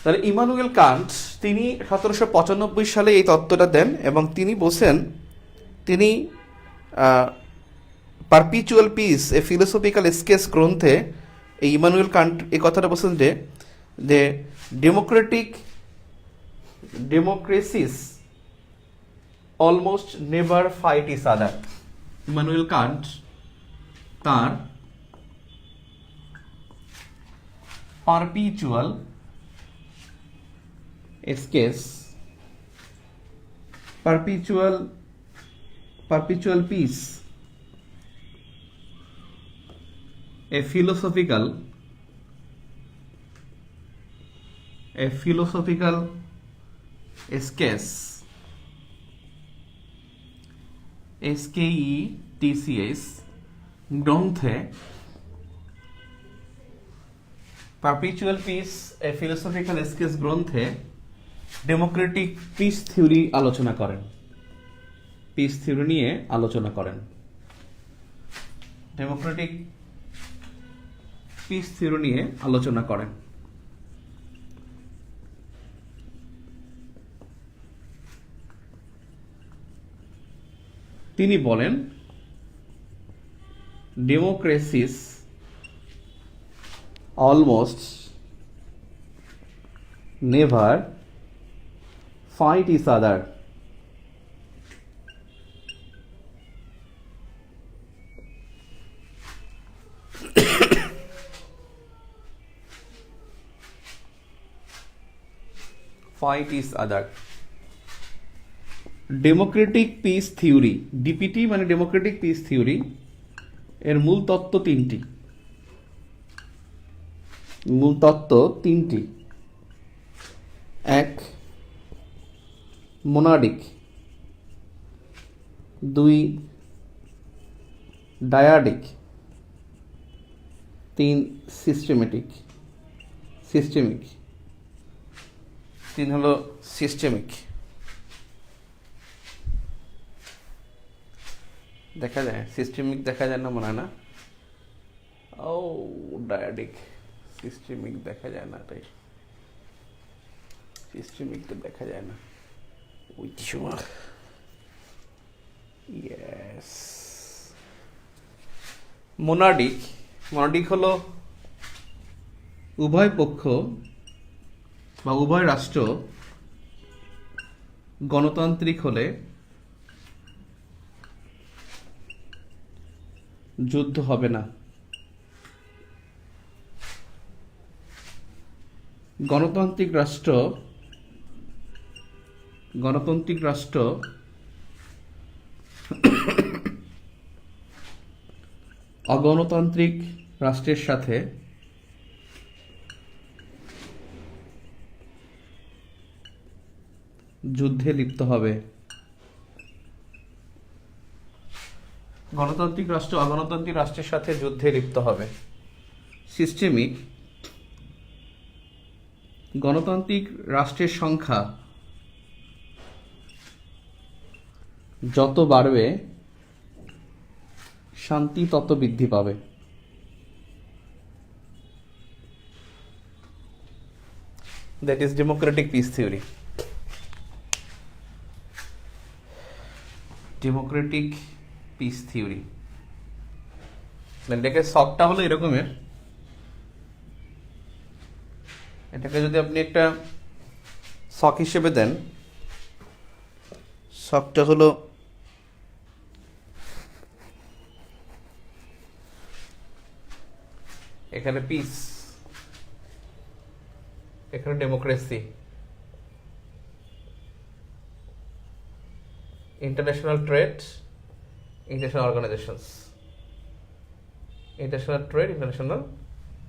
S1: তাহলে ইমানুয়েল কান্ট তিনি 1795 সালে এই তত্ত্বটা দেন এবং তিনি বলছেন, তিনি perpetual peace a philosophical sketch গ্রন্থে এই ইমানুয়েল কান্ট এই কথাটা বলছেন যে democracies almost never fight each other. Immanuel Kant তার perpetual sketch perpetual peace a philosophical sketch SKETCH গ্রন্থে perpetual peace a philosophical sketch গ্রন্থে ডেমোক্রেটিক পিস থিওরি আলোচনা করেন, পিস থিওরি নিয়ে আলোচনা করেন। ডেমোক্রেটিক পিস থিওরি নিয়ে আলোচনা করেন। তিনি বলেন democracies almost never fight each other. fight each other. Democratic peace theory, DPT মানে ডেমোক্রেটিক পিস থিওরি, এর মূল তত্ত্ব তিনটি। মূল তত্ত্ব তিনটি। এক, মোনাডিক। দুই, ডায়াডিক। তিন, সিস্টেমিক। তিন হলো সিস্টেমিক। দেখা যায় সিস্টেমিক, দেখা যায় না মনে হয় না। ও ডায়াডিক, সিস্টেমিক দেখা যায় না, তাই সিস্টেমিক তো দেখা যায় না ওই সময়। ইয়েস, মোনাডিক হলো উভয় পক্ষ বা উভয় রাষ্ট্র গণতান্ত্রিক হলে যুদ্ধ হবে না। গণতান্ত্রিক রাষ্ট্র অগণতান্ত্রিক রাষ্ট্রের সাথে যুদ্ধে লিপ্ত হবে। গণতান্ত্রিক রাষ্ট্র অগণতান্ত্রিক রাষ্ট্রের সাথে যুদ্ধে লিপ্ত হবে। সিস্টেমিক, গণতান্ত্রিক রাষ্ট্রের সংখ্যা যত বাড়বে শান্তি তত বৃদ্ধি পাবে। That is Democratic peace theory. Democratic peace theory এটাকে শখটা হলো এরকমের, এটাকে যদি আপনি একটা শখ হিসেবে দেন, শখটা হলো এখানে পিস, এখানে democracy, international trade, international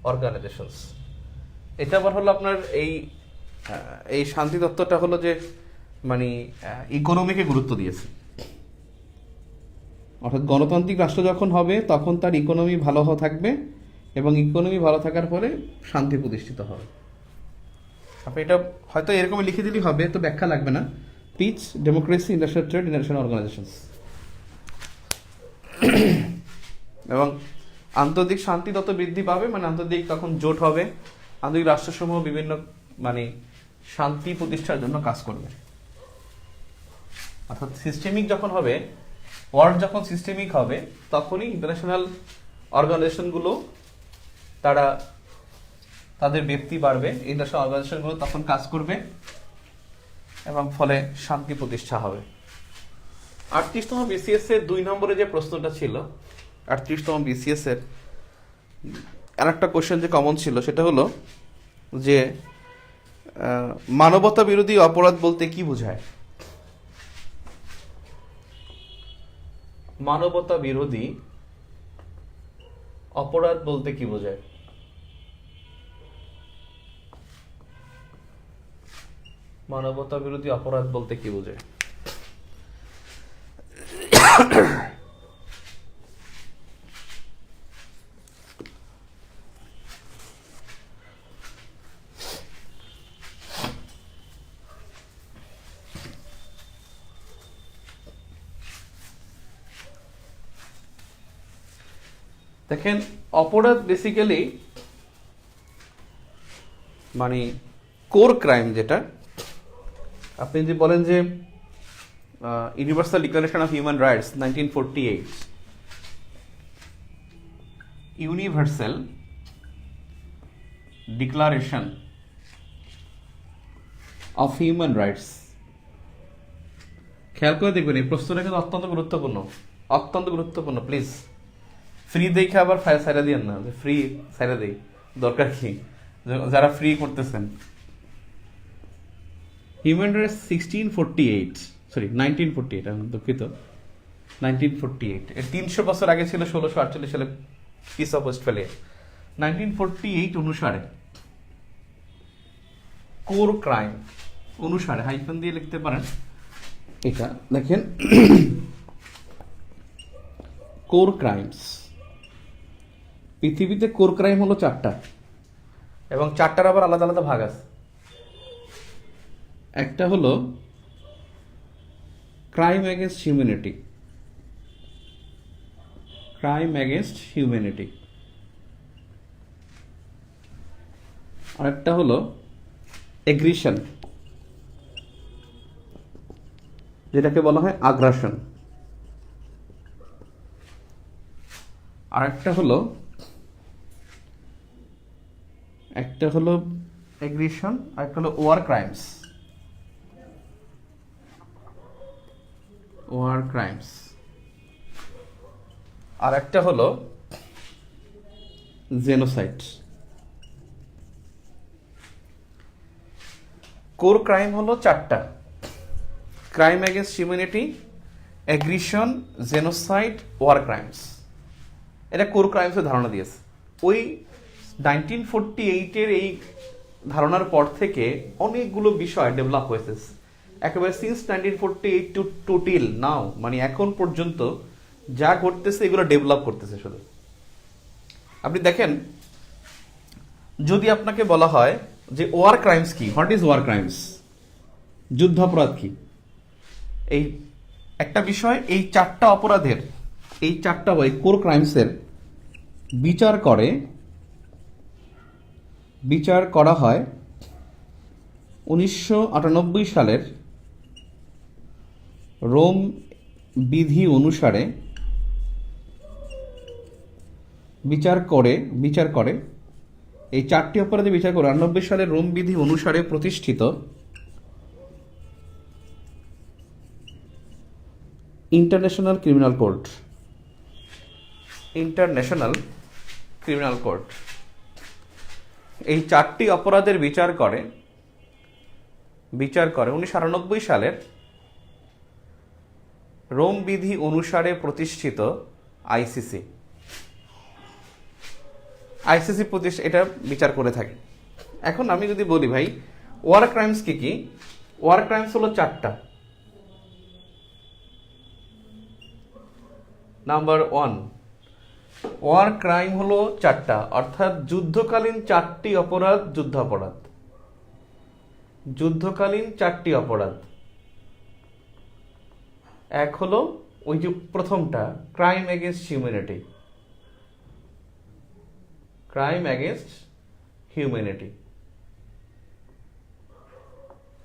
S1: organizations. এটা আবার হলো আপনার এই শান্তি তত্ত্বটা হলো যে মানে ইকোনমিকে গুরুত্ব দিয়েছে। অর্থাৎ গণতান্ত্রিক রাষ্ট্র যখন হবে তখন তার ইকোনমি ভালো থাকবে এবং ইকোনমি ভালো থাকার ফলে শান্তি প্রতিষ্ঠিত হবে। আপনি এটা হয়তো এরকমই লিখে দিলেই হবে, তো ব্যাখ্যা লাগবে না। Peace, democracy, international trade, international organizations. এবং আন্তর্জাতিক শান্তি তত বৃদ্ধি পাবে, মানে আন্তর্জাতিক তখন জোট হবে, আন্তর্জাতিক রাষ্ট্রসমূহ বিভিন্ন মানে শান্তি প্রতিষ্ঠার জন্য কাজ করবে। অর্থাৎ সিস্টেমিক যখন হবে, ওয়ার্ল্ড যখন সিস্টেমিক হবে, তখনই ইন্টারন্যাশনাল অর্গানাইজেশনগুলো তারা তাদের ব্যক্তি বাড়বে, ইন্টারন্যাশনাল অর্গানাইজেশনগুলো তখন কাজ করবে এবং ফলে শান্তি প্রতিষ্ঠা হবে। 38তম বিসিএস এর 2 নম্বরে যে প্রশ্নটা ছিল, 38তম বিসিএস এর আরেকটা কোশ্চেন যে কমন ছিল সেটা হলো যে মানবতা বিরোধী অপরাধ বলতে কি বোঝায়? মানবতা বিরোধী অপরাধ বলতে কি বোঝায়? মানবতা বিরোধী অপরাধ বলতে কি বোঝায়? দেখেন, অপরাধ বেসিক্যালি মানে কোর ক্রাইম, যেটা আপনি যদি বলেন যে universal declaration of human rights 1948, universal declaration of human rights, খেয়াল করে দেখবেন এই প্রশ্নটা কিন্তু অত্যন্ত গুরুত্বপূর্ণ। প্লিজ ফ্রি দেখে আবার সাইরা দিয়েন না, ফ্রি সাইরা দেই, দরকার কি যারা ফ্রি করতেছেন। হিউম্যান রাইটস 1648, সরি 1948, আমি দুঃখিত, 1948, এর 300 বছর আগে ছিল 1648 সালে পিস অফ ওয়েস্টফালিয়া। 1948 অনুসারে কোর ক্রাইম অনুসারে হাইফেন দিয়ে লিখতে পারেন, এটা দেখেন কোর ক্রাইমস। পৃথিবীতে কোর ক্রাইম হলো 4টা, এবং 4টার আবার আলাদা আলাদা ভাগ আছে। একটা হলো crime against humanity, crime against humanity. আরেকটা হলো এগ্রিশন, যেটাকে বলা হয় আগ্রাসন। আরেকটা হলো এগ্রিশন, আরেকটা হলো ওয়ার ক্রাইমস, ওয়ার ক্রাইমস। আর একটা হলো জেনোসাইড। কোর ক্রাইম হলো 4টা, crime against humanity, aggression, genocide, war crimes. এটা কোর ক্রাইমসের ধারণা দিয়েছে। ওই 1948-এর এই ধারণার পর থেকে অনেকগুলো বিষয় ডেভেলপ হয়েছে, একেবারে সিন্স 1948 টু টিল নাও, মানে এখন পর্যন্ত যা ঘটতেছে এগুলো ডেভেলপ করতেছে শুধু। আপনি দেখেন, যদি আপনাকে বলা হয় যে ওয়ার ক্রাইমস কি, হোয়াট ইজ ওয়ার ক্রাইমস, যুদ্ধাপরাধ কি, এই একটা বিষয়, এই 4টা অপরাধের, এই 4টা ওই কোর ক্রাইমসের বিচার করা হয় 1998 সালের রোম বিধি অনুসারে। বিচার করে এই 4টি অপরাধে বিচার করে 98 সালের রোম বিধি অনুসারে প্রতিষ্ঠিত international criminal court, international criminal court এই 4টি অপরাধের বিচার করে 1998 সালের রোম বিধি অনুসারে প্রতিষ্ঠিত আইসিসি এটা বিচার করে থাকে। এখন আমি যদি বলি ভাই ওয়ার ক্রাইমস কি কি, ওয়ার ক্রাইমস হলো 4টা। নাম্বার 1, ওয়ার ক্রাইম হলো 4টা, অর্থাৎ যুদ্ধকালীন 4টি অপরাধ যুদ্ধাপরাধ, যুদ্ধকালীন 4টি অপরাধ। এক হলো ওই যে প্রথমটা, crime against humanity, crime against humanity.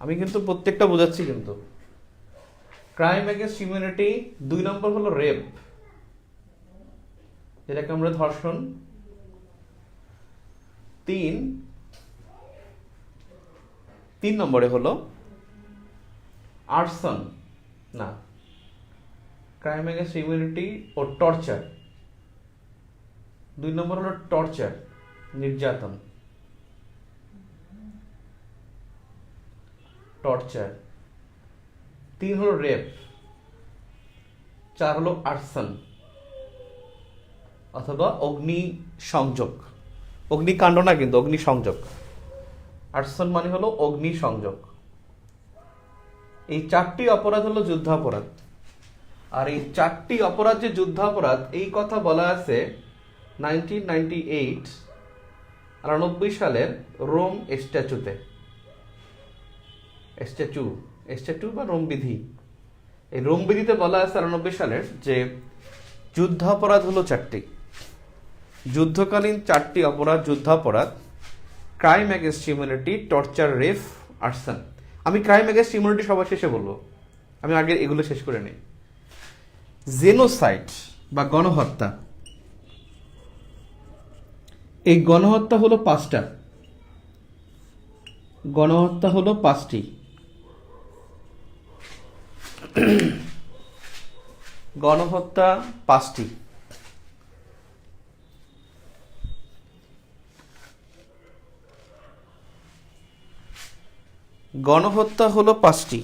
S1: আমি কিন্তু প্রত্যেকটা বোঝাচ্ছি কিন্তু। ক্রাইম এগেনস্ট হিউম্যানিটি 2 নম্বর হলো রেপ, যেটাকে আমরা ধর্ষণ। 3 নম্বরে হলো আর্সন, না, ক্রাইম এগেনস্ট হিউম্যানিটি ও টর্চার। 2 নম্বর হলো টর্চার, নির্যাতন, টর্চার। 3 হলো রেপ, 4 হলো আর্সন অথবা অগ্নি সংযোগ, অগ্নিকাণ্ড না কিন্তু অগ্নি সংযোগ। আর্সন মানে হলো অগ্নি সংযোগ। এই 4টি অপরাধ হলো যুদ্ধাপরাধ। আর এই 4টি অপরাধ যে যুদ্ধাপরাধ, এই কথা বলা আছে 1998 সালের রোম স্ট্যাচুতে, স্ট্যাচু বা রোম বিধি। এই রোম বিধিতে বলা আছে 98 সালের যে যুদ্ধাপরাধ হলো 4টি, যুদ্ধকালীন 4টি অপরাধ যুদ্ধাপরাধ, crime against humanity, torture, rape, arson. আমি ক্রাইম এগেনস্ট হিউম্যানিটি সবার শেষে বলবো, আমি আগে এগুলো শেষ করে নিই। জেনোসাইড বা গণহত্যা, এই গণহত্যা হলো 5টা, গণহত্যা হলো 5টি। গণহত্যা 5টি। গণহত্যা হলো 5টি।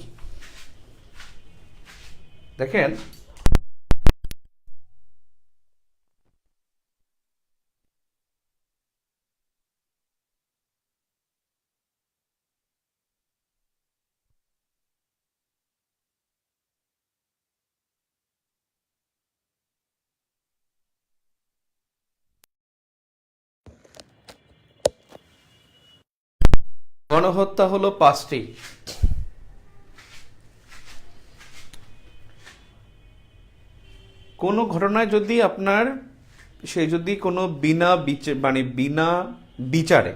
S1: দেখেন, গণহত্যা হলো 5টি। কোনো ঘটনায় যদি আপনার সে যদি কোনো বিনা বিচারে,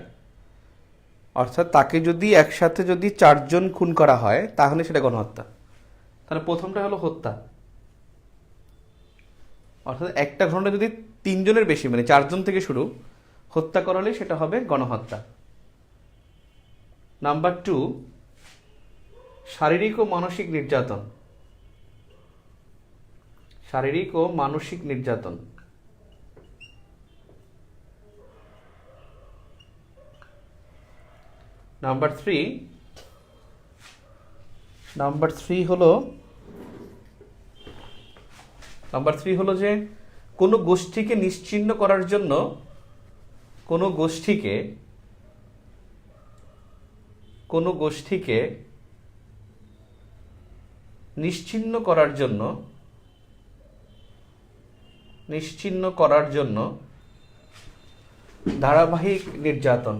S1: অর্থাৎ তাকে যদি একসাথে যদি 4জন খুন করা হয় তাহলে সেটা গণহত্যা। তাহলে প্রথমটা হলো হত্যা, অর্থাৎ একটা ঘটনা যদি 3জনের বেশি 4জন থেকে শুরু হত্যা করালে সেটা হবে গণহত্যা। নাম্বার 2, শারীরিক ও মানসিক নির্যাতন। শারীরিক ও মানসিক নির্যাতন। নাম্বার 3 হলো যে কোনো গোষ্ঠীকে নিশ্চিহ্ন করার জন্য কোনো গোষ্ঠীকে নিশ্চিহ্ন করার জন্য ধারাবাহিক নির্যাতন।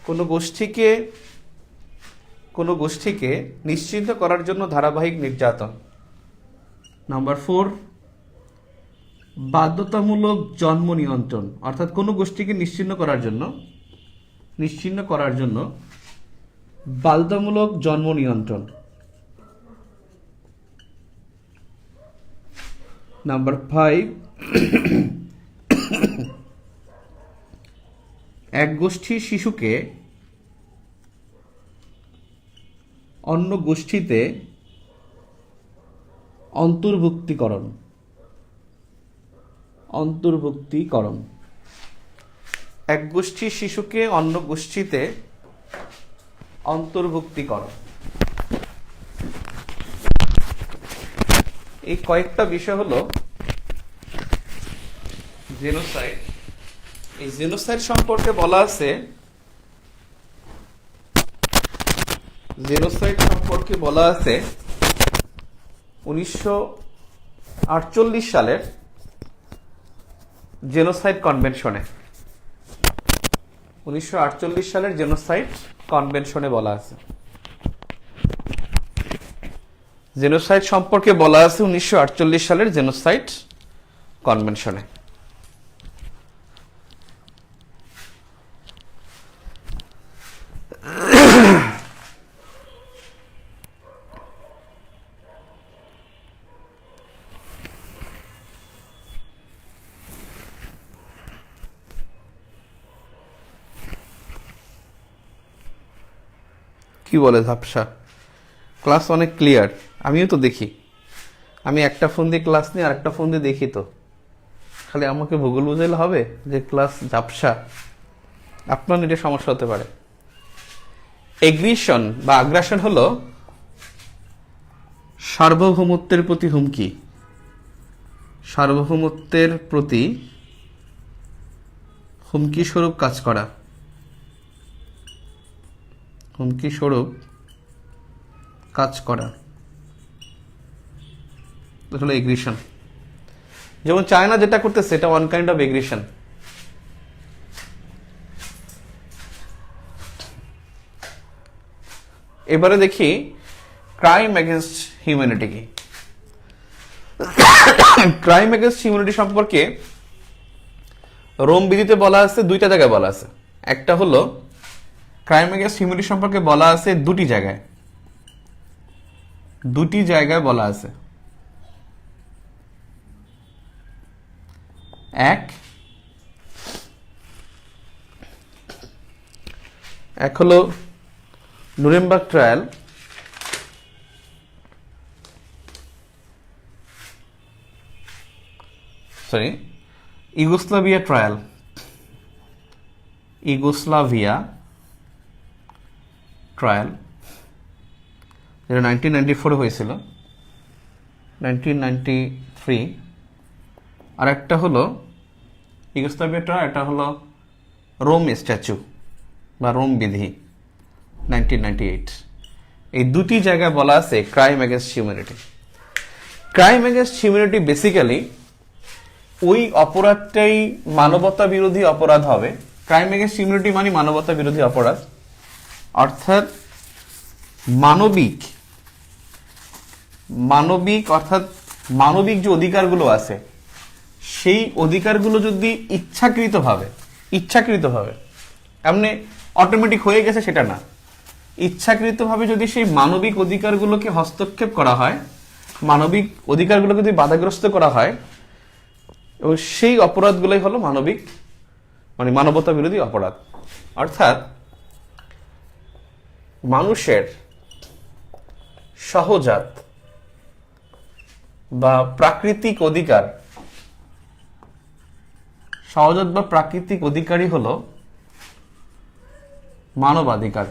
S1: কোনো গোষ্ঠীকে নিশ্চিহ্ন করার জন্য ধারাবাহিক নির্যাতন। নাম্বার 4, বাধ্যতামূলক জন্ম নিয়ন্ত্রণ, অর্থাৎ কোনো গোষ্ঠীকে নিশ্চিহ্ন করার জন্য বাধ্যতামূলক জন্ম নিয়ন্ত্রণ। নাম্বার 5, এক গোষ্ঠীর শিশুকে অন্য গোষ্ঠীতে অন্তর্ভুক্তিকরণ। এক গোষ্ঠীর শিশুকে অন্য গোষ্ঠীতে অন্তর্ভুক্তিকরণ। এই কয়েকটা বিষয় হলো জেনোসাইড। এই জেনোসাইড সম্পর্কে বলা আছে 1948 সালের জেনোসাইড কনভেনশনে। 1948 সালের জেনোসাইড কনভেনশনে বলা আছে, জেনোসাইড সম্পর্কে বলা আছে 1948 সালের জেনোসাইড কনভেনশনে। কি বলে ঝাপসা? ক্লাস অনেক ক্লিয়ার, আমিও তো দেখি। আমি একটা ফোন দিয়ে ক্লাস নিই আর একটা ফোন দিয়ে দেখি, তো খালি আমাকে ভূগোল বুঝাইলে হবে যে ক্লাস ঝাপসা? আপনার এটা সমস্যা হতে পারে। এগ্রেশন বা আগ্রাসন হলো সার্বভৌমত্বের প্রতি হুমকি। সার্বভৌমত্বের প্রতি হুমকি স্বরূপ কাজ করা। হলো এগ্রেশন। যেমন চায়না যেটা করতেছে এটা ওয়ান কাইন্ড অফ এগ্রেশন। এবারে দেখি ক্রাইম এগেনস্ট হিউম্যানিটি কি। ক্রাইম এগেনস্ট হিউম্যানিটি সম্পর্কে রোম বিধিতে বলা আছে, 2টা জায়গায় বলা আছে। একটা হলো ক্রাইম এগেনস্ট হিউম্যানিটি সম্পর্কে বলা আছে 2টি জায়গায় বলা আছে। এক হলো Nuremberg trial, Yugoslavia trial, Yugoslavia trial যেটা 1994 হয়েছিল, 1993। আর একটা হলো ইউগোস্লাভিয়া ট্রায়াল, একটা হলো রোম স্ট্যাচু বা রোম বিধি 1998। এই দুটি জায়গায় বলা আছে crime against humanity. Crime against humanity basically ওই অপরাধটাই মানবতা বিরোধী অপরাধ হবে। ক্রাইম এগেনস্ট হিউম্যানিটি মানে মানবতা বিরোধী অপরাধ, অর্থাৎ মানবিক যে অধিকারগুলো আছে সেই অধিকারগুলো যদি ইচ্ছাকৃতভাবে এমনি অটোমেটিক হয়ে গেছে সেটা না, ইচ্ছাকৃতভাবে যদি সেই মানবিক অধিকারগুলোকে হস্তক্ষেপ করা হয়, মানবিক অধিকারগুলোকে যদি বাধাগ্রস্ত করা হয়, এবং সেই অপরাধগুলোই হলো মানবতা বিরোধী অপরাধ। অর্থাৎ মানুষের সহজাত বা প্রাকৃতিক অধিকারই হলো মানবাধিকার।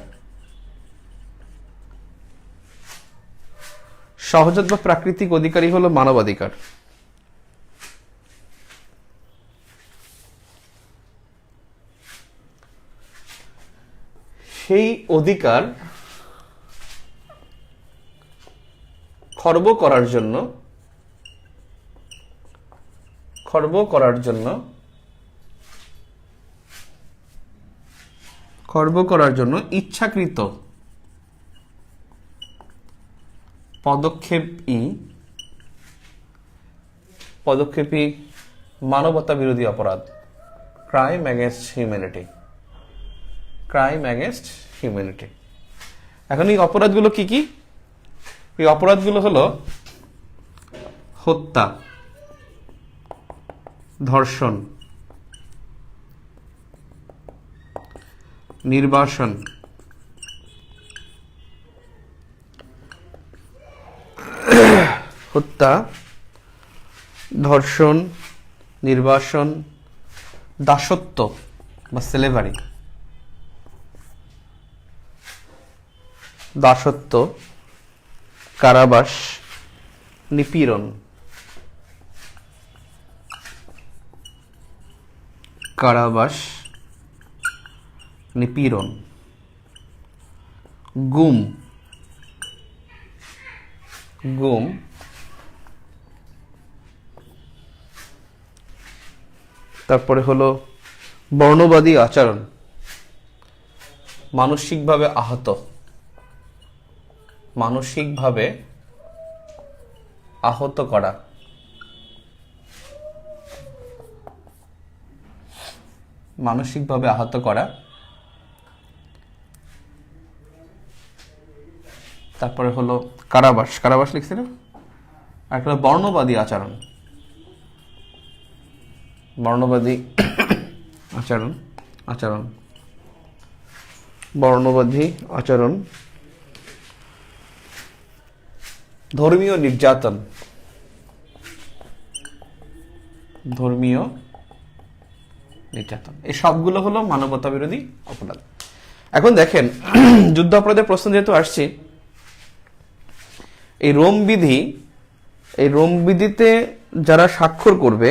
S1: সহজাত বা প্রাকৃতিক অধিকারই হলো মানবাধিকার। সেই অধিকার খর্ব করার জন্য ইচ্ছাকৃত পদক্ষেপই মানবতা বিরোধী অপরাধ, ক্রাইম এগেনস্ট হিউম্যানিটি। এখন এই অপরাধগুলো কি কি? এই অপরাধগুলো হলো হত্যা, ধর্ষণ, নির্বাসন, দাসত্ব বা স্লেভারি, কারাবাস, নিপীড়ন, গুম, তারপরে হলো বর্ণবাদী আচরণ, মানসিকভাবে আহত করা, তারপরে হলো কারাবাস লিখছি না, আর একটা বর্ণবাদী আচরণ, ধর্মীয় নির্যাতন, এই সবগুলো হলো মানবতা বিরোধী অপরাধ। এখন দেখেন, যুদ্ধ অপরাধের প্রশ্ন যেহেতু আসছে, এই রোম বিধিতে যারা স্বাক্ষর করবে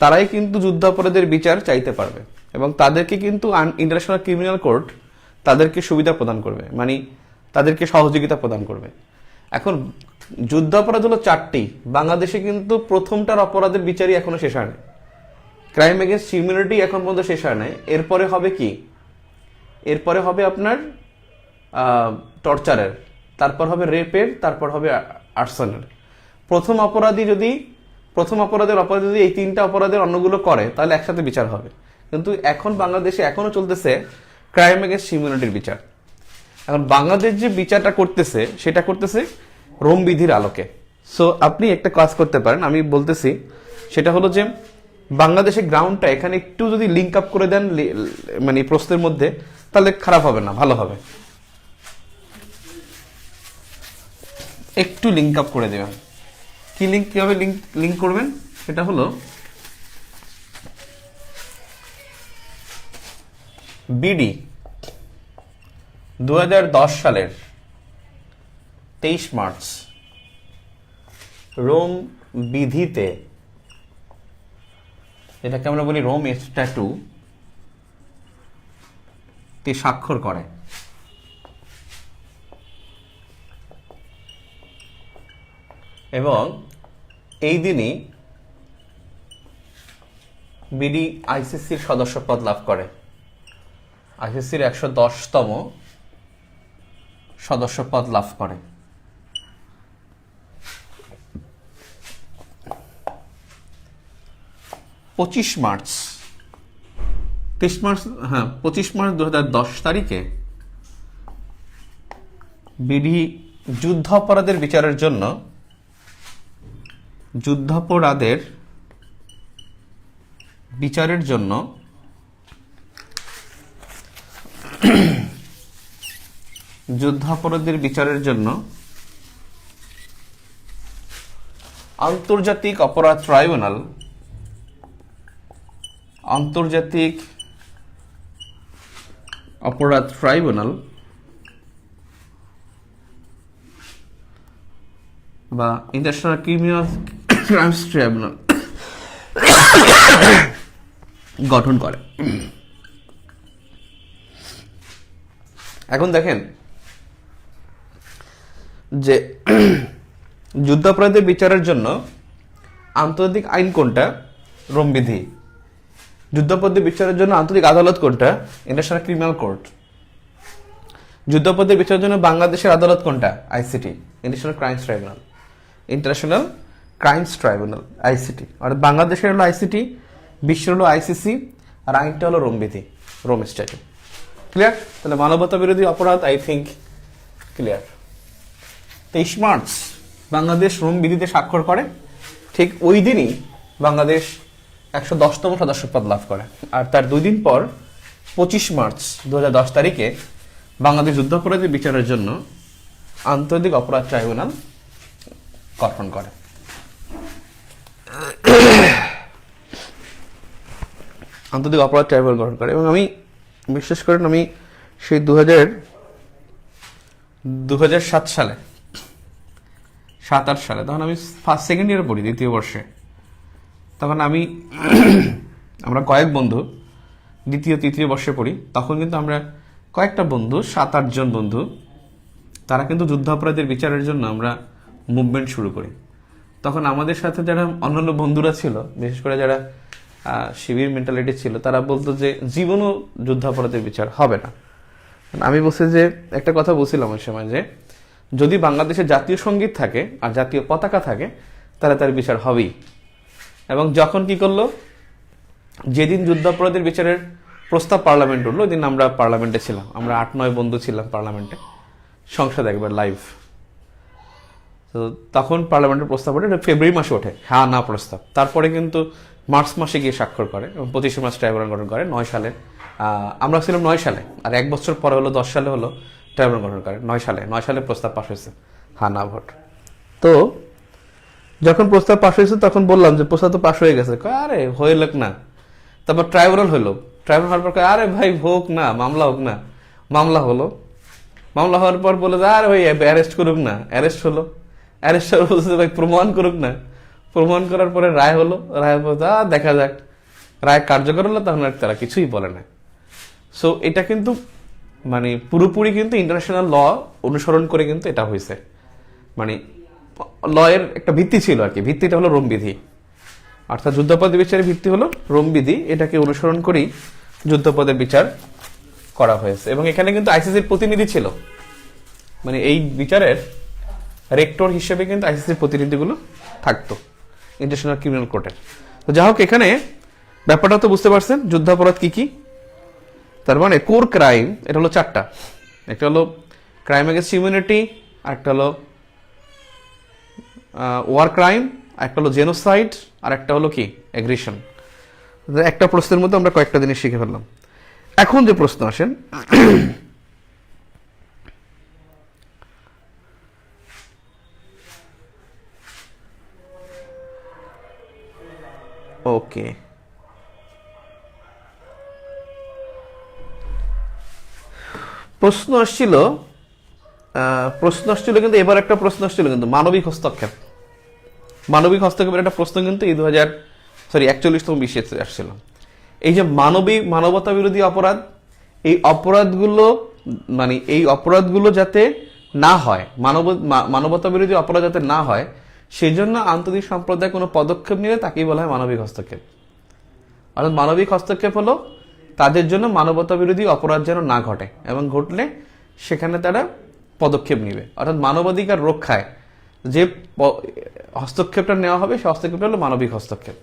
S1: তারাই কিন্তু যুদ্ধ অপরাধের বিচার চাইতে পারবে, এবং তাদেরকে কিন্তু ইন্টারন্যাশনাল ক্রিমিনাল কোর্ট তাদেরকে সুবিধা প্রদান করবে, মানে তাদেরকে সহযোগিতা প্রদান করবে। এখন যুদ্ধ অপরাধ হলো 4টি, বাংলাদেশে কিন্তু প্রথমটার অপরাধের বিচারই এখনো শেষ হয় না। ক্রাইম এগেনস্ট হিউম্যানিটি এখন পর্যন্ত শেষ হয় নাই। এরপরে হবে কি? এরপরে হবে আপনার টর্চারের, তারপর হবে রেপের, তারপর হবে আর্সনের। প্রথম অপরাধী যদি এই 3টা অপরাধের অন্যগুলো করে তাহলে একসাথে বিচার হবে। কিন্তু এখন বাংলাদেশে এখনো চলতেছে ক্রাইম এগেনস্ট হিউম্যানিটির বিচার। এখন বাংলাদেশ যে বিচারটা করতেছে সেটা করতেছে রোম বিধির আলোকে। সো আপনি একটা কাজ করতে পারেন, আমি বলতেছি, সেটা হলো যে বাংলাদেশের গ্রাউন্ডটা এখানে একটু যদি লিঙ্ক আপ করে দেন মানে প্রশ্নের মধ্যে, তাহলে খারাপ হবে না, ভালো হবে। একটু লিঙ্ক আপ করে দেবেন। কিভাবে লিঙ্ক করবেন? সেটা হলো বিডি 2010 সালের 23 মার্চ রোম বিধিতে, এটাকে আমরা বলি রোম স্ট্যাটু, তে স্বাক্ষর করে। এবং এই দিনই বিডি আইসিসির সদস্যপদ লাভ করে। আইসিসির 110তম সদস্যপদ লাভ করে। পঁচিশ মার্চ 2010 তারিখে বিডি যুদ্ধাপরাধের বিচারের জন্য যুদ্ধাপরাধের বিচারের জন্য আন্তর্জাতিক অপরাধ ট্রাইব্যুনাল বা ইন্টারন্যাশনাল ক্রিমিনাল ক্রাইমস ট্রাইব্যুনাল গঠন করে। এখন দেখেন যে যুদ্ধাপরাধের বিচারের জন্য আন্তর্জাতিক আইন কোনটা? রোম বিধি। যুদ্ধাপরাধের বিচারের জন্য আন্তর্জাতিক আদালত কোনটা? International criminal court. যুদ্ধাপরাধের বিচারের জন্য বাংলাদেশের আদালত কোনটা? ICT, international crimes tribunal, ICT. আর বাংলাদেশের হলো আইসিটি, বিশ্বের হলো আইসিসি, আর আইনটা হলো রোম বিধি, রোম স্ট্যাটু। ক্লিয়ার? তাহলে মানবতা বিরোধী অপরাধ I think clear. 23 March Bangladesh Rome বিধিতে স্বাক্ষর করে। ঠিক ওই দিনই বাংলাদেশ 110তম সদস্যপদ লাভ করে। আর তার 2 দিন পর 25 মার্চ 2010 তারিখে বাংলাদেশ যুদ্ধাপরাধের বিচারের জন্য আন্তর্জাতিক অপরাধ ট্রাইব্যুনাল গঠন করে। আন্তর্জাতিক অপরাধ ট্রাইব্যুনাল গঠন করে। এবং আমি বিশেষ করে আমি সেই 2007 সালে 7-8 সালে, তখন আমি সেকেন্ড ইয়ারে পড়ি, দ্বিতীয় বর্ষে। তখন আমরা কয়েক বন্ধু দ্বিতীয় তৃতীয় বর্ষে পড়ি। তখন কিন্তু আমরা কয়েকটা বন্ধু, 7-8 জন বন্ধু, তারা কিন্তু যুদ্ধাপরাধের বিচারের জন্য আমরা মুভমেন্ট শুরু করি। তখন আমাদের সাথে যারা অন্যান্য বন্ধুরা ছিল, বিশেষ করে যারা শিবির মেন্টালিটি ছিল, তারা বলতো যে জীবনও যুদ্ধাপরাধের বিচার হবে না। আমি বলছি যে একটা কথা বলছিলাম ওই সময়, যে যদি বাংলাদেশে জাতীয় সঙ্গীত থাকে আর জাতীয় পতাকা থাকে তাহলে তার বিচার হবেই। এবং যখন কি করলো, যেদিন যুদ্ধাপরাধের বিচারের প্রস্তাব পার্লামেন্ট উঠলো, ওই দিন আমরা পার্লামেন্টে ছিলাম। আমরা 8-9 বন্ধু ছিলাম পার্লামেন্টে, সংসদ একবার লাইভ। তো তখন পার্লামেন্টের প্রস্তাব ওঠে, ফেব্রুয়ারি মাসে ওঠে হ্যাঁ না প্রস্তাব। তারপরে কিন্তু মার্চ মাসে গিয়ে স্বাক্ষর করে এবং 25 মার্চ ট্রাইব্যুনাল গঠন করে 9 সালে। আমরা ছিলাম 9 সালে, আর 1 বছর পরে হলো 10 সালে হলো ট্রাইব্যুনাল গঠন করে। 9 সালে প্রস্তাব পাশ হয়েছে, হ্যাঁ না ভোট। তো যখন প্রস্তাব পাশ হয়েছে তখন বললাম যে প্রস্তাব তো পাশ হয়ে গেছে। আরে হয়ে লোক না। তারপর ট্রাইব্যুনাল হলো, ট্রাইব্যুনাল হওয়ার পর আরে ভাই হোক না, মামলা হোক না। মামলা হলো, মামলা হওয়ার পর বলে যে আরে ভাই অ্যারেস্ট করুক না। অ্যারেস্ট হলো, অ্যারেস্ট বলছে ভাই প্রমাণ করুক না। প্রমাণ করার পরে রায় হলো, রায় দেখা যাক। রায় কার্যকর হলো, তখন আর তারা কিছুই বলে না। সো এটা কিন্তু মানে পুরোপুরি কিন্তু ইন্টারন্যাশনাল ল অনুসরণ করে কিন্তু এটা হয়েছে। মানে ল এর একটা ভিত্তি ছিল আর কি, ভিত্তিটা হলো রোম বিধি। অর্থাৎ যুদ্ধাপরাধের বিচারের ভিত্তি হলো রোম বিধি, এটাকে অনুসরণ করেই যুদ্ধাপরাধের বিচার করা হয়েছে। এবং এখানে কিন্তু আইসিসির প্রতিনিধি ছিল, মানে এই বিচারের রেক্টর হিসেবে কিন্তু আইসিসির প্রতিনিধিগুলো থাকতো ইন্টারন্যাশনাল ক্রিমিনাল কোর্টের। তো যাই হোক, এখানে ব্যাপারটা তো বুঝতে পারছেন যুদ্ধাপরাধ কি কি। তার মানে কোর ক্রাইম এটা হলো 4টা। একটা হলো ক্রাইম এগেন্সট হিউম্যানিটি, আরেকটা হলো ওয়ার ক্রাইম, একটা হলো জেনোসাইড, আর একটা হলো কি এগ্রেশন। একটা প্রশ্নের মধ্যে আমরা কয়েকটা জিনিস শিখে ফেললাম। এখন যে প্রশ্ন আসেন, ওকে প্রশ্ন আসছিল কিন্তু এবার একটা প্রশ্ন আসছিল কিন্তু মানবিক হস্তক্ষেপ। মানবিক হস্তক্ষেপের একটা প্রশ্ন কিন্তু এই 41তম বিসিএসে আসছিল। এই যে মানবতা বিরোধী অপরাধ, এই অপরাধগুলো যাতে না হয়, মানবতা বিরোধী অপরাধ যাতে না হয়, সেই জন্য আন্তর্জাতিক সম্প্রদায় কোনো পদক্ষেপ নিলে তাকেই বলা হয় মানবিক হস্তক্ষেপ। অর্থাৎ মানবিক হস্তক্ষেপ হলো তাদের জন্য মানবতা বিরোধী অপরাধ যেন না ঘটে, এবং ঘটলে সেখানে তারা পদক্ষেপ নেবে। অর্থাৎ মানবাধিকার রক্ষায় যে হস্তক্ষেপটা নেওয়া হবে, সেই হস্তক্ষেপটা হলো মানবিক হস্তক্ষেপ।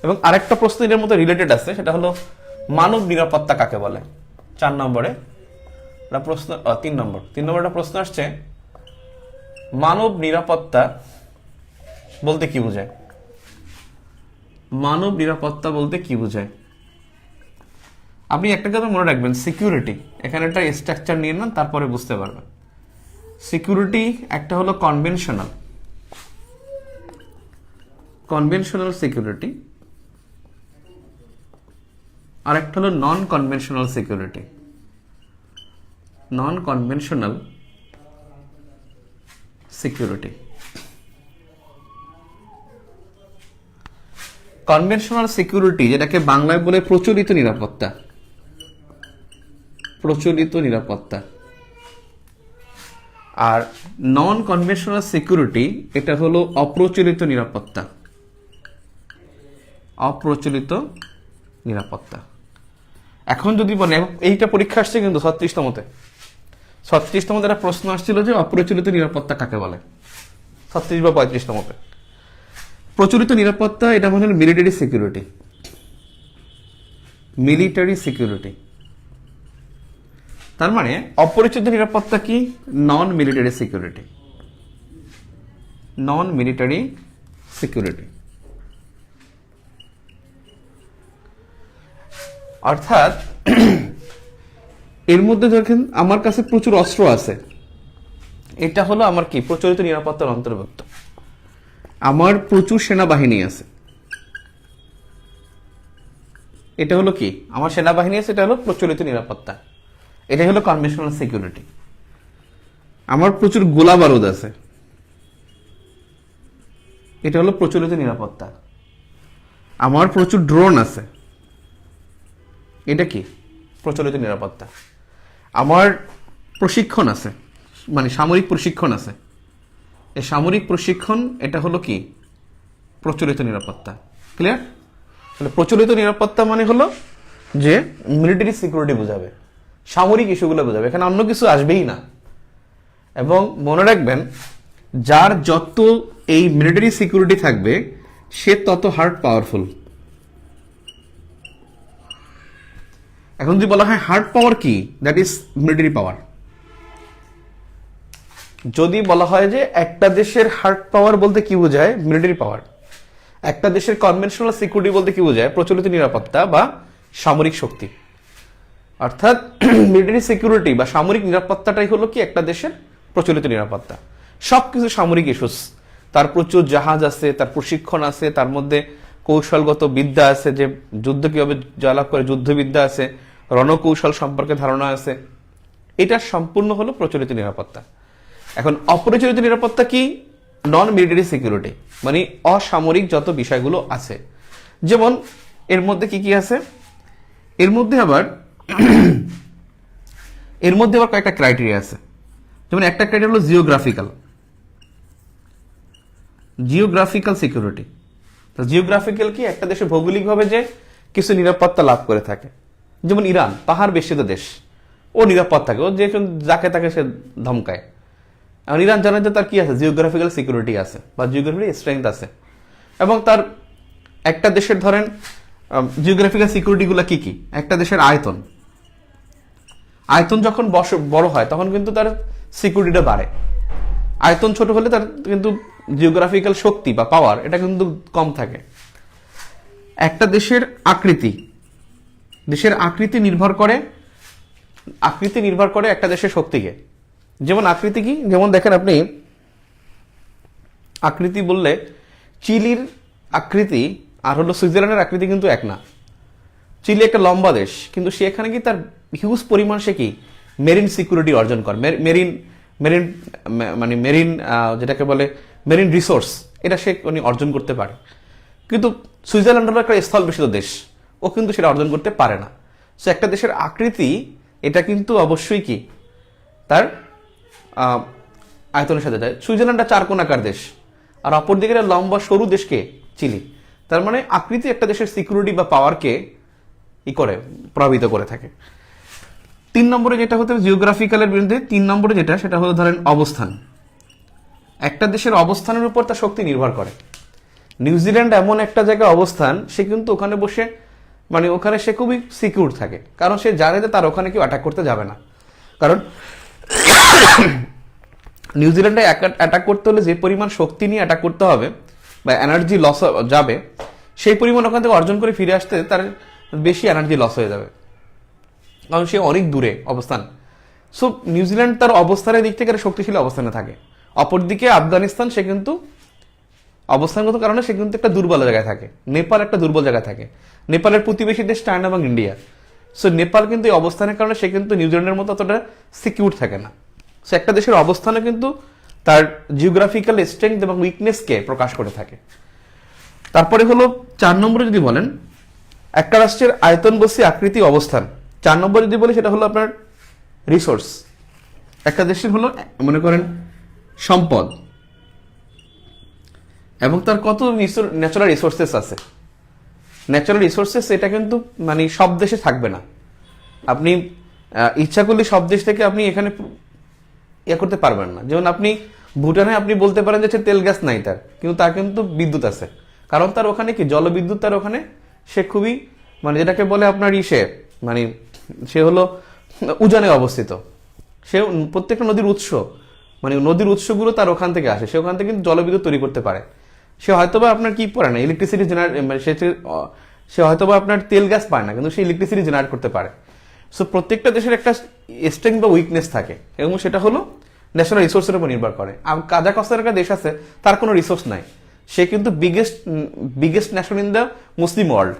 S1: এবং আরেকটা প্রশ্ন এর মধ্যে রিলেটেড আছে, সেটা হলো মানব নিরাপত্তা কাকে বলে। 4 নম্বরে প্রশ্ন, 3 নম্বরটা প্রশ্ন আসছে, মানব নিরাপত্তা বলতে কি বোঝায়? মানব নিরাপত্তা বলতে কি বোঝায়? আপনি একটা কথা মনে রাখবেন, সিকিউরিটি, এখানে একটা স্ট্রাকচার নিয়ে নেন, তারপরে বুঝতে পারবেন। সিকিউরিটি একটা হলো কনভেনশনাল সিকিউরিটি, আর একটা হলো নন কনভেনশনাল সিকিউরিটি। নন কনভেনশনাল সিকিউরিটি, কনভেনশনাল সিকিউরিটি যেটাকে বাংলায় বলে প্রচলিত নিরাপত্তা, আর নন কনভেনশনাল সিকিউরিটি এটা হলো অপ্রচলিত নিরাপত্তা। এখন যদি বলে, এইটা পরীক্ষা আসছে কিন্তু 36তমতে একটা প্রশ্ন আসছিল যে অপ্রচলিত নিরাপত্তা কাকে বলে, 36 বা 35তমতে। প্রচলিত নিরাপত্তা এটা মানে হলো মিলিটারি সিকিউরিটি। তার মানে অপরিচিত নিরাপত্তা কি? নন মিলিটারি সিকিউরিটি। অর্থাৎ এর মধ্যে দেখেন আমার কাছে প্রচুর অস্ত্র আছে, এটা হলো আমার কি প্রচলিত নিরাপত্তার অন্তর্ভুক্ত। আমার প্রচুর সেনাবাহিনী আছে, এটা হলো কি আমার সেনাবাহিনী আছে, এটা হলো প্রচলিত নিরাপত্তা, এটা হলো কনভেনশনাল সিকিউরিটি। আমার প্রচুর গোলা বারুদ আছে, এটা হলো প্রচলিত নিরাপত্তা। আমার প্রচুর ড্রোন আছে, এটা কি প্রচলিত নিরাপত্তা। আমার প্রশিক্ষণ আছে, মানে সামরিক প্রশিক্ষণ আছে, এই সামরিক প্রশিক্ষণ এটা হলো কি প্রচলিত নিরাপত্তা। ক্লিয়ার? তাহলে প্রচলিত নিরাপত্তা মানে হলো যে মিলিটারি সিকিউরিটি বোঝাবে, সামরিক ইস্যুগুলো বোঝাবে, এখানে অন্য কিছু আসবেই না। এবং মনে রাখবেন, যার যত এই মিলিটারি সিকিউরিটি থাকবে সে তত হার্ড পাওয়ারফুল। এখন যদি বলা হয় হার্ড পাওয়ার কি, দ্যাট ইজ মিলিটারি পাওয়ার। যদি বলা হয় যে একটা দেশের হার্ড পাওয়ার বলতে কি বোঝায়, মিলিটারি পাওয়ার। একটা দেশের কনভেনশনাল সিকিউরিটি বলতে কি বোঝায়, প্রচলিত নিরাপত্তা বা সামরিক শক্তি। অর্থাৎ মিলিটারি সিকিউরিটি বা সামরিক নিরাপত্তাটাই হলো কি একটা দেশের প্রচলিত নিরাপত্তা। সবকিছু সামরিক ইস্যুস, তার প্রচুর জাহাজ আছে, তার প্রশিক্ষণ আছে, তার মধ্যে কৌশলগত বিদ্যা আছে, যে যুদ্ধ কিভাবে জয়লাভ করে যুদ্ধবিদ্যা আছে, রণকৌশল সম্পর্কে ধারণা আছে, এটা সম্পূর্ণ হলো প্রচলিত নিরাপত্তা। এখন অপ্রচলিত নিরাপত্তা কি? নন মিলিটারি সিকিউরিটি, মানে অসামরিক যত বিষয়গুলো আছে। যেমন এর মধ্যে কি কি আছে, এর মধ্যে আবার কয়েকটা ক্রাইটেরিয়া আছে। যেমন একটা ক্রাইটেরিয়া হলো জিওগ্রাফিক্যাল সিকিউরিটি। তো জিওগ্রাফিক্যাল কি, একটা দেশে ভৌগোলিকভাবে যে কিছু নিরাপত্তা লাভ করে থাকে। যেমন ইরান পাহাড় বেষ্টিত দেশ, ও নিরাপদ থাকে, ও যে যাকে তাকে সে ধমকায়। এখন ইরান জানে যে তার কি আছে, জিওগ্রাফিক্যাল সিকিউরিটি আছে বা জিওগ্রাফিক্যাল স্ট্রেংথ আছে। এবং তার একটা দেশের ধরেন জিওগ্রাফিক্যাল সিকিউরিটি গুলা কি কি, একটা দেশের আয়তন যখন বড় হয় তখন কিন্তু তার সিকিউরিটিটা বাড়ে। আয়তন ছোট হলে তার কিন্তু জিওগ্রাফিক্যাল শক্তি বা পাওয়ার এটা কিন্তু কম থাকে। একটা দেশের আকৃতি নির্ভর করে একটা দেশের শক্তিকে। যেমন আকৃতি কি, যেমন দেখেন আপনি আকৃতি বললে চিলির আকৃতি আর হলো সুইজারল্যান্ডের আকৃতি কিন্তু এক না। চিলি একটা লম্বা দেশ, কিন্তু সেখানে কি তার হিউজ পরিমাণ সে কি মেরিন সিকিউরিটি অর্জন করে, মেরিন মেরিন মানে মেরিন যেটাকে বলে মেরিন রিসোর্স, এটা সে উনি অর্জন করতে পারে। কিন্তু সুইজারল্যান্ড হলো একটা স্থলবেষ্টিত দেশ, ও কিন্তু সেটা অর্জন করতে পারে না। সো একটা দেশের আকৃতি এটা কিন্তু অবশ্যই কি তার আয়তনের সাথে যায়। সুইজারল্যান্ডটা চারকোনাকার দেশ, আর অপরদিকে লম্বা সরু দেশকে চিলি। তার মানে আকৃতি একটা দেশের সিকিউরিটি বা পাওয়ারকে করে প্রভাবিত করে থাকে। 3 নম্বরে যেটা হতে জিওগ্রাফিক্যালের বিরুদ্ধে 3 নম্বরে যেটা, সেটা হলো ধরেন অবস্থান। একটা দেশের অবস্থানের উপর তার শক্তি নির্ভর করে। নিউজিল্যান্ড এমন একটা জায়গায় অবস্থান, সে কিন্তু ওখানে বসে মানে ওখানে সে খুবই সিকিউর থাকে, কারণ সে জানে যে তার ওখানে কেউ অ্যাটাক করতে যাবে না। কারণ নিউজিল্যান্ডে অ্যাটাক করতে হলে যে পরিমাণ শক্তি নিয়ে অ্যাটাক করতে হবে বা এনার্জি লস যাবে, সেই পরিমাণ ওখান থেকে অর্জন করে ফিরে আসতে তার বেশি এনার্জি লস হয়ে যাবে, কারণ সে অনেক দূরে অবস্থান। সো নিউজিল্যান্ড তার অবস্থানের দিক থেকে একটা শক্তিশালী অবস্থানে থাকে। অপরদিকে আফগানিস্তান, সে কিন্তু অবস্থানগত কারণে সে কিন্তু একটা দুর্বল জায়গায় থাকে। নেপাল একটা দুর্বল জায়গায় থাকে। নেপালের প্রতিবেশী দেশ চায়না এবং ইন্ডিয়া। সো নেপাল কিন্তু এই অবস্থানের কারণে সে কিন্তু নিউজিল্যান্ডের মতো অতটা সিকিউর থাকে না। সো একটা দেশের অবস্থানে কিন্তু তার জিওগ্রাফিক্যাল স্ট্রেংথ এবং উইকনেসকে প্রকাশ করে থাকে। তারপরে হলো 4 নম্বরে যদি বলেন একটা রাষ্ট্রের আয়তন, বস্তি, আকৃতি, অবস্থান। 4 নম্বর যদি বলি সেটা হলো আপনার রিসোর্স। একটা দেশের হলো মনে করেন সম্পদ এবং তার কত ন্যাচারাল রিসোর্সেস আছে। ন্যাচারাল রিসোর্সেস এটা কিন্তু মানে সব দেশে থাকবে না। আপনি ইচ্ছা করলে সব দেশ থেকে আপনি এখানে ইয়ে করতে পারবেন না। যেমন আপনি ভুটানে আপনি বলতে পারেন যে তেল গ্যাস নাই তার, কিন্তু তার কিন্তু বিদ্যুৎ আছে, কারণ তার ওখানে কি জলবিদ্যুৎ, তার ওখানে সে খুবই মানে যেটাকে বলে আপনার মানে সে হলো উজানে অবস্থিত। সে প্রত্যেকটা নদীর উৎস, মানে নদীর উৎসগুলো তার ওখান থেকে আসে, সে ওখান থেকে কিন্তু জলবিদ্যুৎ তৈরি করতে পারে। সে হয়তোবা আপনার কি পারে না, ইলেকট্রিসিটি জেনারেট, সে হয়তোবা আপনার তেল গ্যাস পায় না, কিন্তু সে ইলেকট্রিসিটি জেনারেট করতে পারে। সো প্রত্যেকটা দেশের একটা স্ট্রেংথ বা উইকনেস থাকে, এবং সেটা হলো ন্যাশনাল রিসোর্সের উপর নির্ভর করে। কাজাকস্তানের একটা দেশ আছে, তার কোনো রিসোর্স নাই, সে কিন্তু biggest nation in the Muslim world,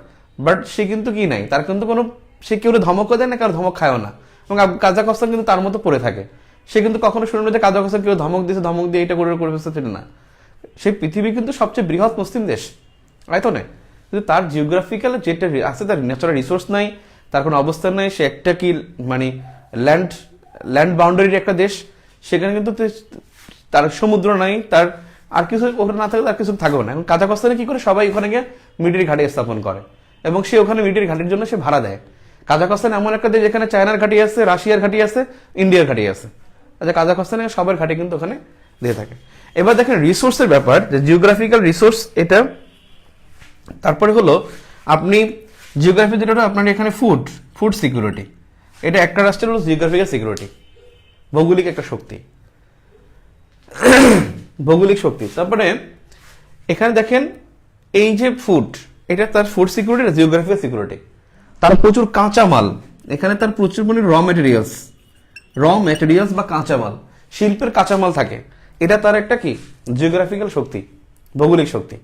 S1: but সে কিন্তু কি নাই, তার কিন্তু কোনো, সে কেউ ধমকও দেয় না, কারো ধমক খায়ও না, এবং কাজাকস্তান কিন্তু তার মতো পড়ে থাকে। সে কিন্তু কখনো শুনলো যে কাজাকস্তান কেউ ধমক দিয়েছে, ধমক দিয়ে এটা করে ফেলছে না। সে পৃথিবী কিন্তু সবচেয়ে বৃহৎ মুসলিম দেশ আয়তনে, কিন্তু তার জিওগ্রাফিক্যাল যেটা আছে, তার ন্যাচারাল রিসোর্স নাই, তার কোনো অবস্থান নাই। সে একটা কি মানে ল্যান্ড বাউন্ডারির একটা দেশ, সেখানে কিন্তু তার সমুদ্র নাই, তার আর কিছু ওখানে না থাকলে তার কিছু থাকবে না। এখন কাজাকস্তানে কি করে, সবাই ওখানে গিয়ে মিলিটারি ঘাঁটি স্থাপন করে, এবং সে ওখানে মিলিটারি ঘাঁটির জন্য সে ভাড়া দেয়। কাজাকস্তান এমন একটা দেশ যেখানে চায়নার ঘাঁটি আছে, রাশিয়ার ঘাঁটি আছে, ইন্ডিয়ার ঘাঁটি আছে। আচ্ছা, কাজাকস্তানে সবার ঘাঁটি কিন্তু ওখানে দিয়ে থাকে। এবার দেখেন রিসোর্সের ব্যাপার, যে জিওগ্রাফিক্যাল রিসোর্স এটা। তারপরে হলো আপনি জিওগ্রাফি যেটা আপনার এখানে ফুড সিকিউরিটি, এটা একটা রাষ্ট্রের হলো জিওগ্রাফিক্যাল সিকিউরিটি, ভৌগোলিক একটা শক্তি, ভৌগোলিক শক্তি। তারপরে এখানে দেখেন এই যে ফুড, এটা তার ফুড সিকিউরিটি, জিওগ্রাফিক্যাল সিকিউরিটি। তার প্রচুর কাঁচামাল, এখানে তার প্রচুর পরিমাণে র মেটেরিয়ালস বা কাঁচামাল, শিল্পের কাঁচামাল থাকে, এটা তার একটা কি জিওগ্রাফিক্যাল শক্তি, ভৌগোলিক শক্তি।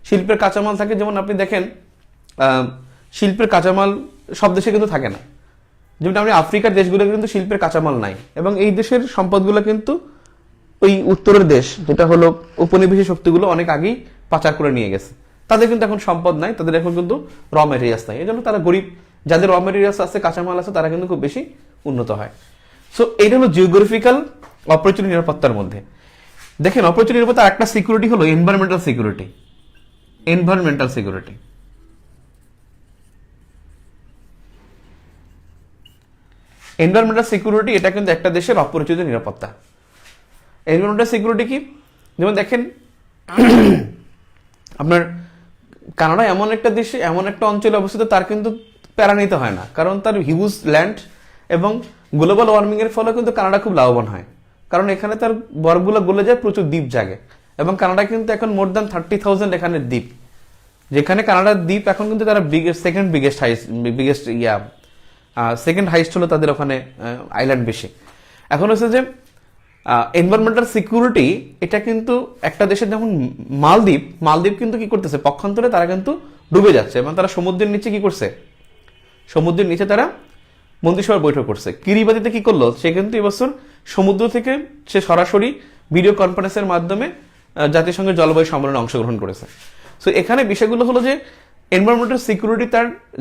S1: শিল্পের কাঁচামাল থাকে, যেমন আপনি দেখেন শিল্পের কাঁচামাল সব দেশে কিন্তু থাকে না। যেমন আপনি আফ্রিকার দেশগুলো কিন্তু শিল্পের কাঁচামাল নাই, এবং এই দেশের সম্পদগুলো কিন্তু ওই উত্তরের দেশ যেটা হলো উপনিবেশী শক্তিগুলো অনেক আগেই পাচার করে নিয়ে গেছে। তাদের কিন্তু এখন সম্পদ নাই, তাদের এখন কিন্তু র মেটেরিয়ালস নাই, এই জন্য তারা গরিব। যাদের র মেটেরিয়ালস আছে, কাঁচামাল আছে, তারা কিন্তু খুব বেশি উন্নত হয়। সো এইটা হলো জিওগ্রাফিক্যাল অপরচুনিটি নিরাপত্তার মধ্যে। দেখেন অপরচুনিটি নিরাপত্তা একটা সিকিউরিটি হলো environmental security. Environmental security, environmental security এটা কিন্তু একটা দেশের অপরিচিত নিরাপত্তা। এনভায়রনমেন্টাল সিকিউরিটি কি, যেমন দেখেন আপনার কানাডা এমন একটা দেশে, এমন একটা অঞ্চলে অবস্থিত, তার কিন্তু প্যারা নিতে হয় না, কারণ তার হিউজ ল্যান্ড, এবং গ্লোবাল ওয়ার্মিং এর ফলে কিন্তু কানাডা খুব লাভবান হয়, কারণ এখানে তার বরফগুলো গলে যায়, প্রচুর দ্বীপ জাগে, এবং কানাডা কিন্তু এখন মোর দ্যান 30,000 এখানে দ্বীপ, যেখানে কানাডার দ্বীপ এখন কিন্তু তারা সেকেন্ড হাইস্ট হলো তাদের ওখানে আইল্যান্ড বেশি। এখন হচ্ছে যে এনভায়রনমেন্টাল সিকিউরিটি, এটা কিন্তু একটা দেশের, যেমন মালদ্বীপ কিন্তু কি করতেছে, পক্ষান্তরে তারা কিন্তু ডুবে যাচ্ছে, এবং তারা সমুদ্রের নিচে কি করছে, সমুদ্রের নিচে তারা মন্ত্রিসভার বৈঠক করছে। কিরিবাতিতে কি করলো, সে কিন্তু এবছর সমুদ্র থেকে সে সরাসরি ভিডিও কনফারেন্সের মাধ্যমে জাতিসংঘের জলবায়ু সম্মেলনে অংশগ্রহণ করেছে। সো এখানে বিষয়গুলো হলো যে এনভায়রনমেন্টাল সিকিউরিটি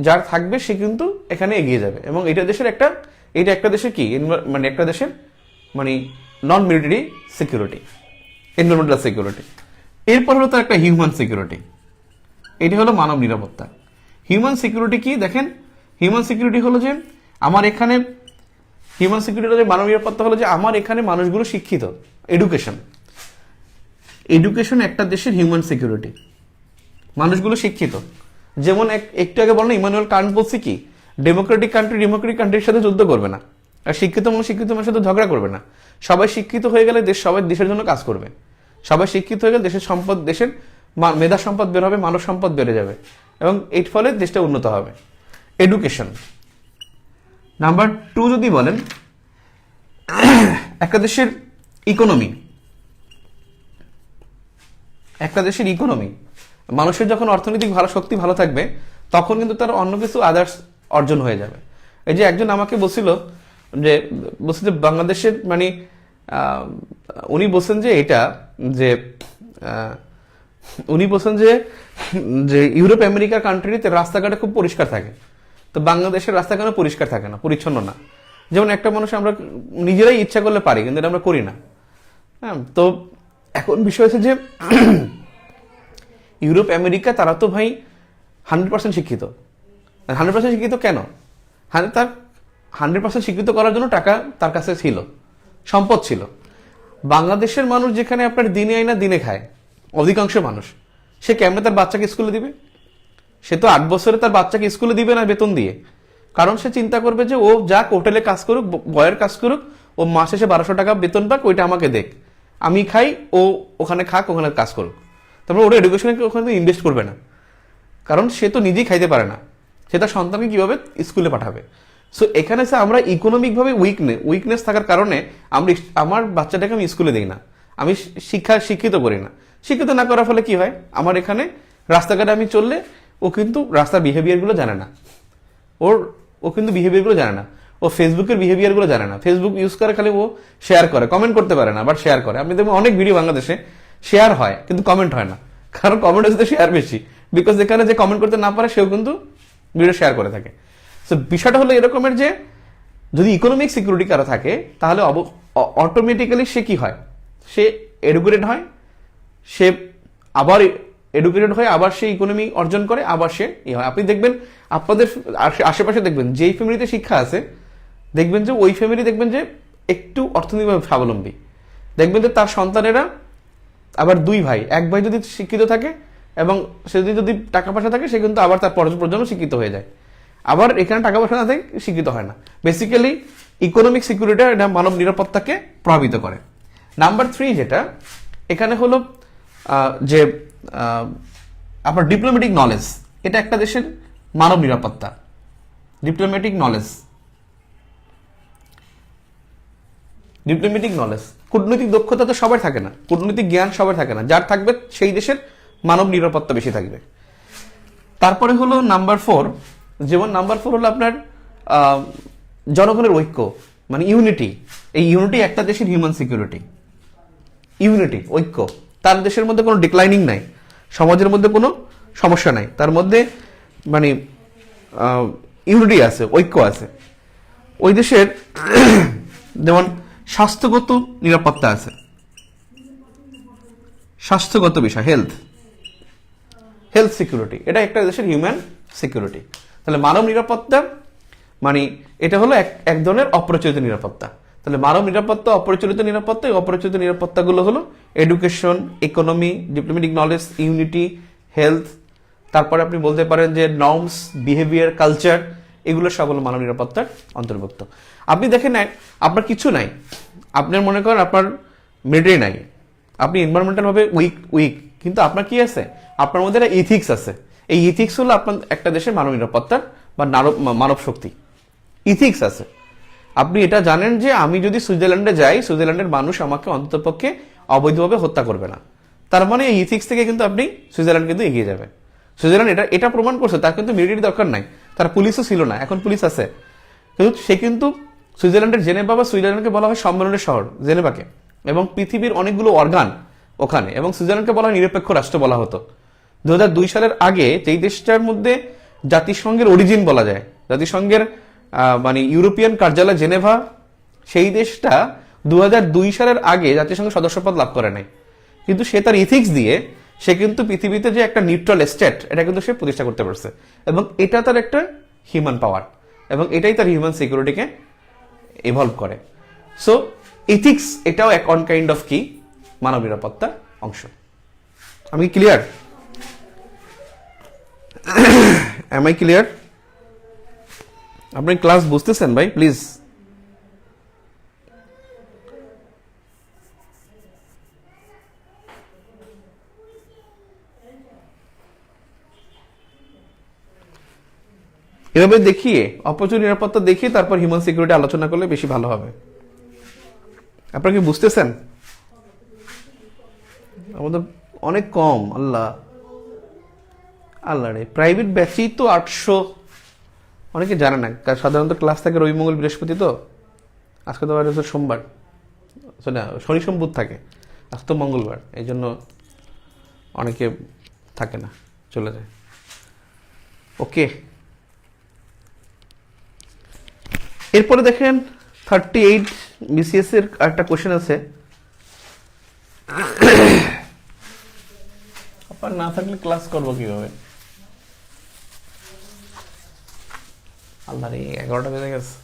S1: যার থাকবে সে কিন্তু এখানে এগিয়ে যাবে, এবং এটা একটা দেশের কি মানে একটা দেশের মানে নন মিলিটারি সিকিউরিটি, এনভায়রনমেন্টাল সিকিউরিটি। এরপর হলো তার একটা হিউম্যান সিকিউরিটি, এটি হলো মানব নিরাপত্তা। হিউম্যান সিকিউরিটি কি দেখেন, হিউম্যান সিকিউরিটি হলো যে আমার এখানে হিউম্যান সিকিউরিটি হলো যে মানব নিরাপত্তা হলো যে আমার এখানে মানুষগুলো শিক্ষিত, এডুকেশন একটা দেশের হিউম্যান সিকিউরিটি, মানুষগুলো শিক্ষিত। যেমন একটু আগে বললাম ইমানুয়েল কান্ট বলছে কি, ডেমোক্রেটিক কান্ট্রির সাথে যুদ্ধ করবে না, আর শিক্ষিত মানুষের সাথে ঝগড়া করবে না। সবাই শিক্ষিত হয়ে গেলে সবাই দেশের জন্য কাজ করবে। সবাই শিক্ষিত হয়ে গেলে দেশের মেধা সম্পদ বের হবে, মানব সম্পদ বেড়ে যাবে, এবং এর ফলে দেশটা উন্নত হবে। এডুকেশন। নাম্বার 2 যদি বলেন, একটা দেশের ইকোনমি, মানুষের যখন অর্থনৈতিক শক্তি ভালো থাকবে তখন কিন্তু তার অন্য কিছু আদার্স অর্জন হয়ে যাবে। এই যে একজন আমাকে বলছিল যে বাংলাদেশের মানে উনি বলছেন যে ইউরোপ আমেরিকার কান্ট্রিতে রাস্তাঘাটে খুব পরিষ্কার থাকে, তো বাংলাদেশের রাস্তা কেন পরিষ্কার থাকে না, পরিচ্ছন্ন না। যেমন একটা মানুষ আমরা নিজেরাই ইচ্ছা করলে পারি, কিন্তু এটা আমরা করি না। হ্যাঁ, তো এখন বিষয় হচ্ছে যে ইউরোপ আমেরিকা তারা তো ভাই 100% শিক্ষিত। 100% শিক্ষিত কেন? তার 100% শিক্ষিত করার জন্য টাকা তার কাছে ছিল, সম্পদ ছিল। বাংলাদেশের মানুষ যেখানে আপনার দিনে আয় না দিনে খায়, অধিকাংশ মানুষ, সে কেমনে তার বাচ্চাকে স্কুলে দিবে? সে তো 8 বছরে তার বাচ্চাকে স্কুলে দিবে না বেতন দিয়ে, কারণ সে চিন্তা করবে যে ও যাক হোটেলে কাজ করুক, বয়ের কাজ করুক, ও মাস শেষে 1200 টাকা বেতন পাক, ওইটা আমাকে দেখ, আমি খাই, ও ওখানে খাক, ওখানে কাজ করুক। তারপরে ওরা এডুকেশনে ওখানে ইনভেস্ট করবে না, কারণ সে তো নিজেই খাইতে পারে না, সে তার সন্তানকে কিভাবে স্কুলে পাঠাবে। সো এখানে আমরা ইকোনমিকভাবে উইকনেস থাকার কারণে আমার বাচ্চাটাকে আমি স্কুলে দিই না, আমি শিক্ষিত করি না। শিক্ষিত না করার ফলে কি হয়, আমার এখানে রাস্তাঘাটে আমি চললে ও কিন্তু রাস্তার বিহেভিয়ারগুলো জানে না, ও কিন্তু বিহেভিয়ারগুলো জানে না, ও ফেসবুকের বিহেভিয়ারগুলো জানে না। ফেসবুক ইউজ করে খালি ও শেয়ার করে, কমেন্ট করতে পারে না, বাট শেয়ার করে। আপনি দেখবেন অনেক ভিডিও বাংলাদেশে শেয়ার হয় কিন্তু কমেন্ট হয় না, কারণ কমেন্ট হচ্ছে শেয়ার বেশি, বিকজ এখানে যে কমেন্ট করতে না পারে সেও কিন্তু ভিডিও শেয়ার করে থাকে। সো বিষয়টা হলো এরকমের যে যদি ইকোনমিক সিকিউরিটি কারো থাকে তাহলে অটোমেটিক্যালি সে কি হয়, সে এডুকেটেড হয়, সে আবার এডুকেটেড হয়ে আবার সে ইকোনমি অর্জন করে, আবার সে হয়। আপনি দেখবেন আপনাদের আশেপাশে দেখবেন যেই ফ্যামিলিতে শিক্ষা আছে, দেখবেন যে ওই ফ্যামিলি দেখবেন যে একটু অর্থনৈতিকভাবে স্বাবলম্বী। দেখবেন যে তার সন্তানেরা আবার 2 ভাই, এক ভাই যদি শিক্ষিত থাকে এবং সে যদি টাকা পয়সা থাকে, সে কিন্তু আবার তার প্রজন্ম শিক্ষিত হয়ে যায়। আবার এখানে টাকা পয়সা না থাকে, শিক্ষিত হয় না। বেসিক্যালি ইকোনমিক সিকিউরিটি এটা মানব নিরাপত্তাকে প্রভাবিত করে। নাম্বার 3 যেটা এখানে হলো যে আপনার ডিপ্লোম্যাটিক নলেজ, এটা একটা দেশের মানব নিরাপত্তা। ডিপ্লোম্যাটিক নলেজ, কূটনৈতিক দক্ষতা তো সবার থাকে না, কূটনৈতিক জ্ঞান সবার থাকে না, যার থাকবে সেই দেশের মানব নিরাপত্তা বেশি থাকবে। তারপরে হলো নাম্বার 4, যেমন নাম্বার 4 হলো আপনার জনগণের ঐক্য, মানে ইউনিটি। এই ইউনিটি একটা দেশের হিউম্যান সিকিউরিটি, ইউনিটি, ঐক্য। তার দেশের মধ্যে কোনো ডিক্লাইনিং নাই, সমাজের মধ্যে কোনো সমস্যা নাই, তার মধ্যে মানে ইউনিটি আছে, ঐক্য আছে। ওই দেশের যেমন স্বাস্থ্যগত নিরাপত্তা আছে, স্বাস্থ্যগত বিষয়, হেলথ সিকিউরিটি, এটা একটা দেশের হিউম্যান সিকিউরিটি। তাহলে মানব নিরাপত্তা মানে এটা হলো এক ধরনের অপ্রচলিত নিরাপত্তা। তাহলে মানব নিরাপত্তা, অপ্রচলিত নিরাপত্তা, এই অপ্রচলিত নিরাপত্তাগুলো হলো education, economy, diplomatic knowledge, unity, health. তারপরে আপনি বলতে পারেন যে নর্মস, বিহেভিয়ার, কালচার, এগুলো সব হলো মানব নিরাপত্তার অন্তর্ভুক্ত। আপনি দেখেন আপনার কিছু নাই, আপনার মনে করেন আপনার মিলিটারি নাই, আপনি এনভায়রনমেন্টাল ভাবে উইক, কিন্তু আপনার কি আছে, আপনার মধ্যে একটা ইথিক্স আছে। এই ইথিক্স হলো আপনার একটা দেশের মানব নিরাপত্তার বা মানব শক্তি, ইথিক্স আছে। আপনি এটা জানেন যে আমি যদি সুইজারল্যান্ডে যাই, সুইজারল্যান্ডের মানুষ আমাকে অন্ততপক্ষে অবৈধভাবে হত্যা করবে না। তার মানে এই ইথিক্স থেকে কিন্তু আপনি সুইজারল্যান্ড কিন্তু এগিয়ে যাবে। সুইজারল্যান্ড এটা প্রমাণ করছে, তার কিন্তু মিলিটারি দরকার নাই, তার পুলিশও ছিল না, এখন পুলিশ আছে। কিন্তু সে কিন্তু সুইজারল্যান্ডের জেনেভা বা সুইজারল্যান্ডকে বলা হয় সম্মেলনের শহর জেনেভাকে, এবং পৃথিবীর অনেকগুলো অর্গান ওখানে, এবং সুইজারল্যান্ডকে বলা হয় নিরপেক্ষ রাষ্ট্র বলা হতো। 2002 সালের আগে যেই দেশটার মধ্যে জাতিসংঘের অরিজিন বলা যায়, জাতিসংঘের মানে ইউরোপিয়ান কার্যালয় জেনেভা, সেই দেশটা 2002 সালের আগে জাতিসংঘের সদস্যপদ লাভ করে নাই। কিন্তু সে তার ইথিক্স দিয়ে সে কিন্তু পৃথিবীতে যে একটা নিউট্রাল স্টেট, এটা কিন্তু সে প্রতিষ্ঠা করতে পারছে, এবং এটা তার একটা হিউম্যান পাওয়ার, এবং এটাই তার হিউম্যান সিকিউরিটিকে ইভলভ করে। সো ইথিক্স এটাও এক অন কাইন্ড অফ কি মানব নিরাপত্তার অংশ। আমি ক্লিয়ার? Am I clear? আপনি ক্লাস বুঝতেছেন ভাই? প্লিজ। এভাবে দেখিয়ে অপচয় নিরাপত্তা দেখিয়ে তারপর হিউম্যান সিকিউরিটি আলোচনা করলে বেশি ভালো হবে। আপনারা কি বুঝতেছেন? আমাদের অনেক কম। আল্লাহ আল্লাহ রে, প্রাইভেট ব্যাচই তো 800। অনেকে জানে না, কারণ সাধারণত ক্লাস থাকে রবি মঙ্গল বৃহস্পতি, তো আজকে তো হচ্ছে সোমবার, না শনি সোম বুধ থাকে, আজ তো মঙ্গলবার, এই জন্য অনেকে থাকে না, চলে যায়। ওকে, এরপরে দেখেন 38 বিসিএস এর একটা কোশ্চেন আছে। আপনার না থাকলে ক্লাস করবো কিভাবে? আল্লাহ রে, 11টা বেজে গেছে,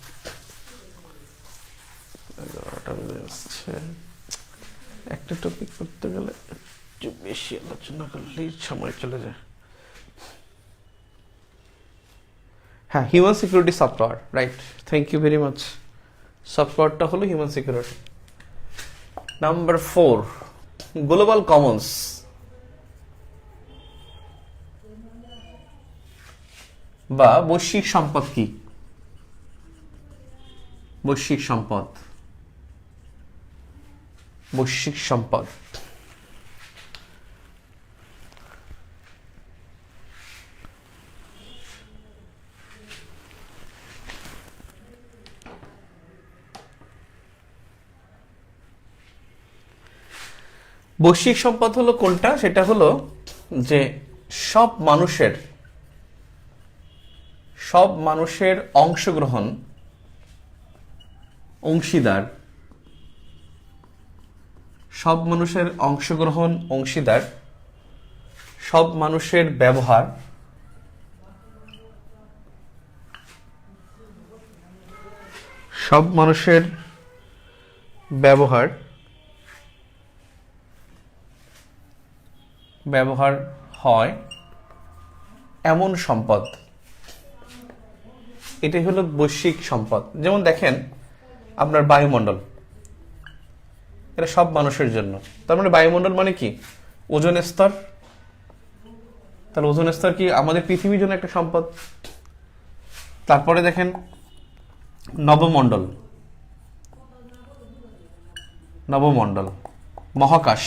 S1: 11টা বেজে যাচ্ছে। একটা টপিক করতে গেলে একটু বেশি আলোচনা করলেই সময় চলে যায়। হ্যাঁ, human security software, right, thank you very much. সফটওয়্যারটা হলো human security. Number 4, global commons বা বৈশ্বিক সম্পদ কি? বৈশ্বিক সম্পদ, বৈশ্বিক সম্পদ বৈশ্বিক সম্পদ হলো কোনটা? সেটা হলো যে সব মানুষের অংশগ্রহণ, অংশীদার, সব মানুষের অংশগ্রহণ, অংশীদার, সব মানুষের ব্যবহার, সব মানুষের ব্যবহার হয় এমন সম্পদ, এটাই হলো বৈশ্বিক সম্পদ। যেমন দেখেন আপনার বায়ুমণ্ডল, এটা সব মানুষের জন্য। তার মানে বায়ুমণ্ডল মানে কি? ওজোন স্তর। তাহলে ওজোন স্তর কি আমাদের পৃথিবীর জন্য একটা সম্পদ। তারপরে দেখেন নবমণ্ডল, নবমণ্ডল, মহাকাশ,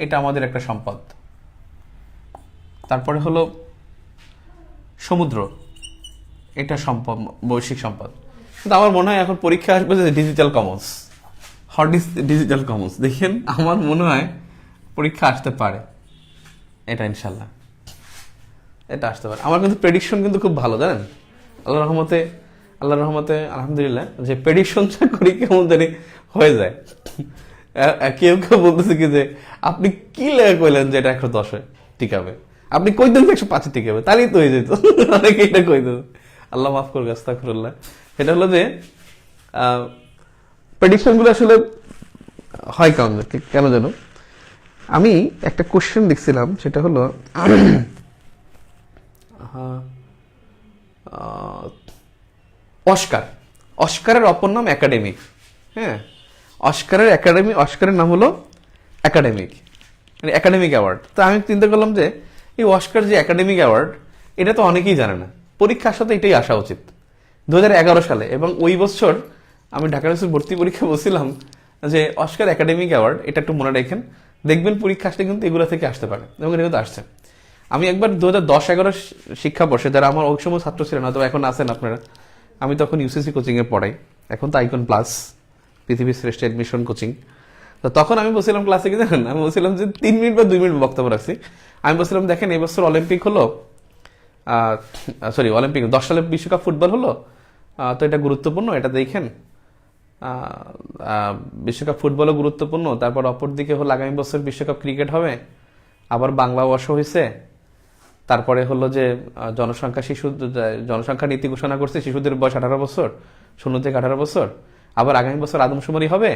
S1: এটা আমাদের একটা সম্পদ। তারপরে হলো সমুদ্র, এটা সম্পদ, বৈশ্বিক সম্পদ। কিন্তু আমার মনে হয় এখন পরীক্ষা আসবে যে digital Commons. What is digital Commons? দেখেন আমার মনে হয় পরীক্ষা আসতে পারে এটা, ইনশাল্লাহ এটা আসতে পারে। আমার কিন্তু প্রেডিকশন কিন্তু খুব ভালো, জানেন, আল্লাহর রহমতে আলহামদুলিল্লাহ, যে প্রেডিকশন যা করি কেমন জানি হয়ে যায়। কেউ বলতেছে কি যে আপনি কি লেগে কইলেন যে এটা 110 টিকাবে, আপনি কই দেন 105 টিকাবে, তাহলেই তো হয়ে যেত। অনেকে এটা কই দেন, আল্লাহ মাফ করুক, আস্তাগফিরুল্লাহ। সেটা হলো যে প্রেডিকশন গুলো আসলে হয় কেন যেন। আমি একটা কোশ্চেন দেখছিলাম, সেটা হলো অস্কারের অপর নাম একাডেমিক। হ্যাঁ, অস্কারের নাম হলো একাডেমিক, মানে একাডেমিক অ্যাওয়ার্ড। তো আমি চিন্তা করলাম যে এই অস্কার যে একাডেমিক অ্যাওয়ার্ড, এটা তো অনেকেই জানে না। পরীক্ষার সাথে এটাই আসা উচিত 2011 সালে। এবং ওই বছর আমি ঢাকা ইউনিভার্সিটির ভর্তি পরীক্ষা বলছিলাম যে অস্কার একাডেমিক অ্যাওয়ার্ড, এটা একটু মনে রাখেন, দেখবেন পরীক্ষা আসলে কিন্তু এগুলো থেকে আসতে পারে, এবং এটা কিন্তু আসছে। আমি একবার 2010-11 শিক্ষাবর্ষে, যারা আমার ওই সময় ছাত্র ছিলেন, হয়তো এখন আছেন আপনারা, আমি তখন ইউসিসি কোচিংয়ে পড়াই, এখন তো আইকন প্লাস, পৃথিবীর শ্রেষ্ঠ অ্যাডমিশন কোচিং। তো তখন আমি বলছিলাম ক্লাসে কি জানেন, আমি বলছিলাম যে 3 মিনিট বা 2 মিনিট বক্তব্য রাখছি। আমি বলছিলাম দেখেন এবছর অলিম্পিক হলো, অলিম্পিক 10 সালে বিশ্বকাপ ফুটবল হলো, তো এটা গুরুত্বপূর্ণ, এটা দেখেন। বিশ্বকাপ ফুটবলও গুরুত্বপূর্ণ, তারপর অপরদিকে হলো আগামী বছর বিশ্বকাপ ক্রিকেট হবে, আবার বাংলা বর্ষ হয়েছে, তারপরে হলো যে জনসংখ্যা নীতি ঘোষণা করছে, শিশুদের বয়স 18 বছর, 0 থেকে 18 বছর, আবার আগামী বছর আদমশুমারি হবে।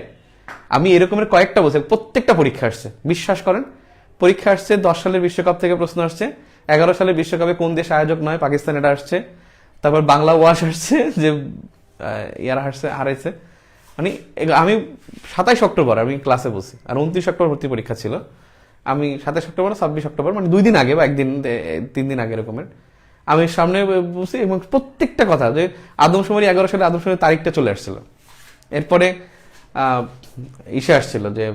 S1: আমি এরকমের কয়েকটা বছর প্রত্যেকটা পরীক্ষা আসছে, বিশ্বাস করেন। পরীক্ষা আসছে 10 সালের বিশ্বকাপ থেকে প্রশ্ন আসছে, 11 সালের বিশ্বকাপে কোন দেশ আয়োজক নয়, পাকিস্তান, এটা আসছে। তারপর বাংলা ওয়াশ আসছে যে ইয়ারা হারাইছে। মানে আমি 27 অক্টোবর আমি ক্লাসে বসি, আর 29 অক্টোবর ভর্তি পরীক্ষা ছিল। আমি 27 অক্টোবর 26 অক্টোবর মানে 2 দিন আগে বা 3 দিন আগে এরকমের আমি সামনে বসি, এবং প্রত্যেকটা কথা যে আদমশুমারি 11 সালে আদমশুমারি তারিখটা চলে আসছিল। এরপরে ইসে আসছিল যে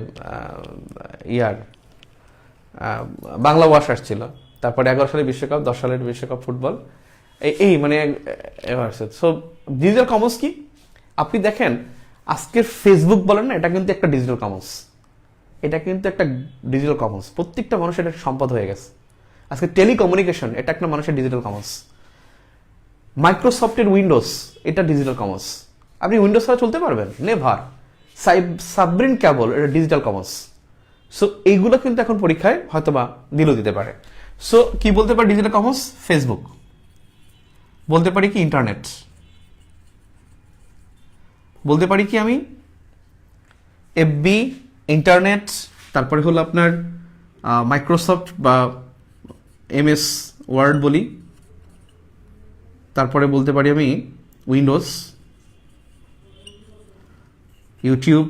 S1: বাংলা ওয়াশ আসছিল, তারপরে 11 সালের বিশ্বকাপ, 10 সালের বিশ্বকাপ ফুটবল, এই মানে সো ডিজিটাল কমন্স কি আপনি দেখেন, আজকের ফেসবুক বলেন না, এটা কিন্তু একটা ডিজিটাল কমন্স, এটা কিন্তু একটা ডিজিটাল কমন্স, প্রত্যেকটা মানুষের একটা সম্পদ হয়ে গেছে। আজকে টেলিকমিউনিকেশন এটা একটা মানুষের ডিজিটাল কমন্স। মাইক্রোসফটের উইন্ডোজ এটা ডিজিটাল কমন্স, আপনি উইন্ডোজ ছাড়া চলতে পারবেন? নেভার। সাবরিন কেবল এটা ডিজিটাল কমন্স। সো এইগুলো কিন্তু এখন পরীক্ষায় হয়তোবা দিতে পারে। সো কি বলতে পারি ডিজিটাল কমন্স? ফেসবুক বলতে পারি, কি ইন্টারনেট বলতে পারি, কি আমি এফবি, ইন্টারনেট, তারপরে হলো আপনার মাইক্রোসফট বা এমএস ওয়ার্ড বলি, তারপরে বলতে পারি আমি Windows, YouTube,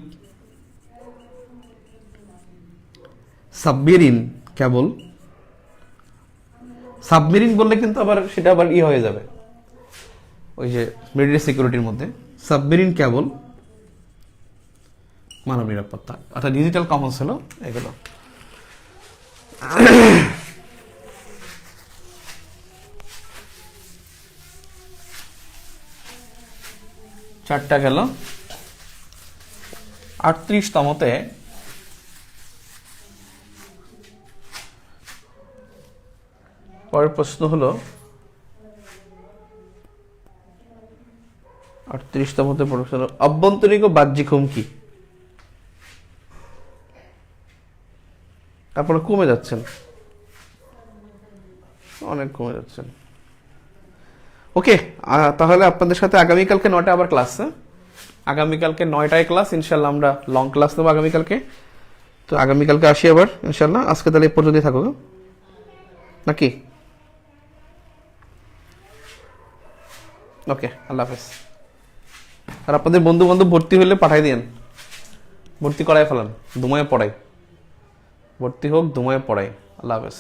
S1: submarine cable. Submarine বললে কিন্তু আবার সেটা আবার হয়ে যাবে ওই যে মিলিটারি সিকিউরিটির মধ্যে। সাবমেরিন কেবল, মানব নিরাপত্তা, অর্থাৎ ডিজিটাল কমন্স হলো এগুলো। চারটা গেল। 38তমতে পরের প্রশ্ন হলো 38তমতে প্রশ্ন হলো অভ্যন্তরীণ ও বাহ্যিক হুমকি। তারপরে কমে যাচ্ছেন, অনেক কমে যাচ্ছেন। ওকে, তাহলে আপনাদের সাথে আগামীকালকে 9টায় আবার ক্লাস। আগামীকালকে 9টায় ক্লাস, ইনশাল্লাহ আমরা লং ক্লাস নেবো আগামীকালকে। তো আগামীকালকে আসি আবার ইনশাল্লাহ। আজকে তাহলে এই পর্যন্তই থাকো নাকি? ওকে, আল্লাহ হাফেজ। আর আপনাদের বন্ধু বান্ধব ভর্তি হলে পাঠাই দিন, ভর্তি করাই ফেলান, দুমায় পড়াই, ভর্তি হোক, দুমায় পড়াই। আল্লাহ হাফেজ।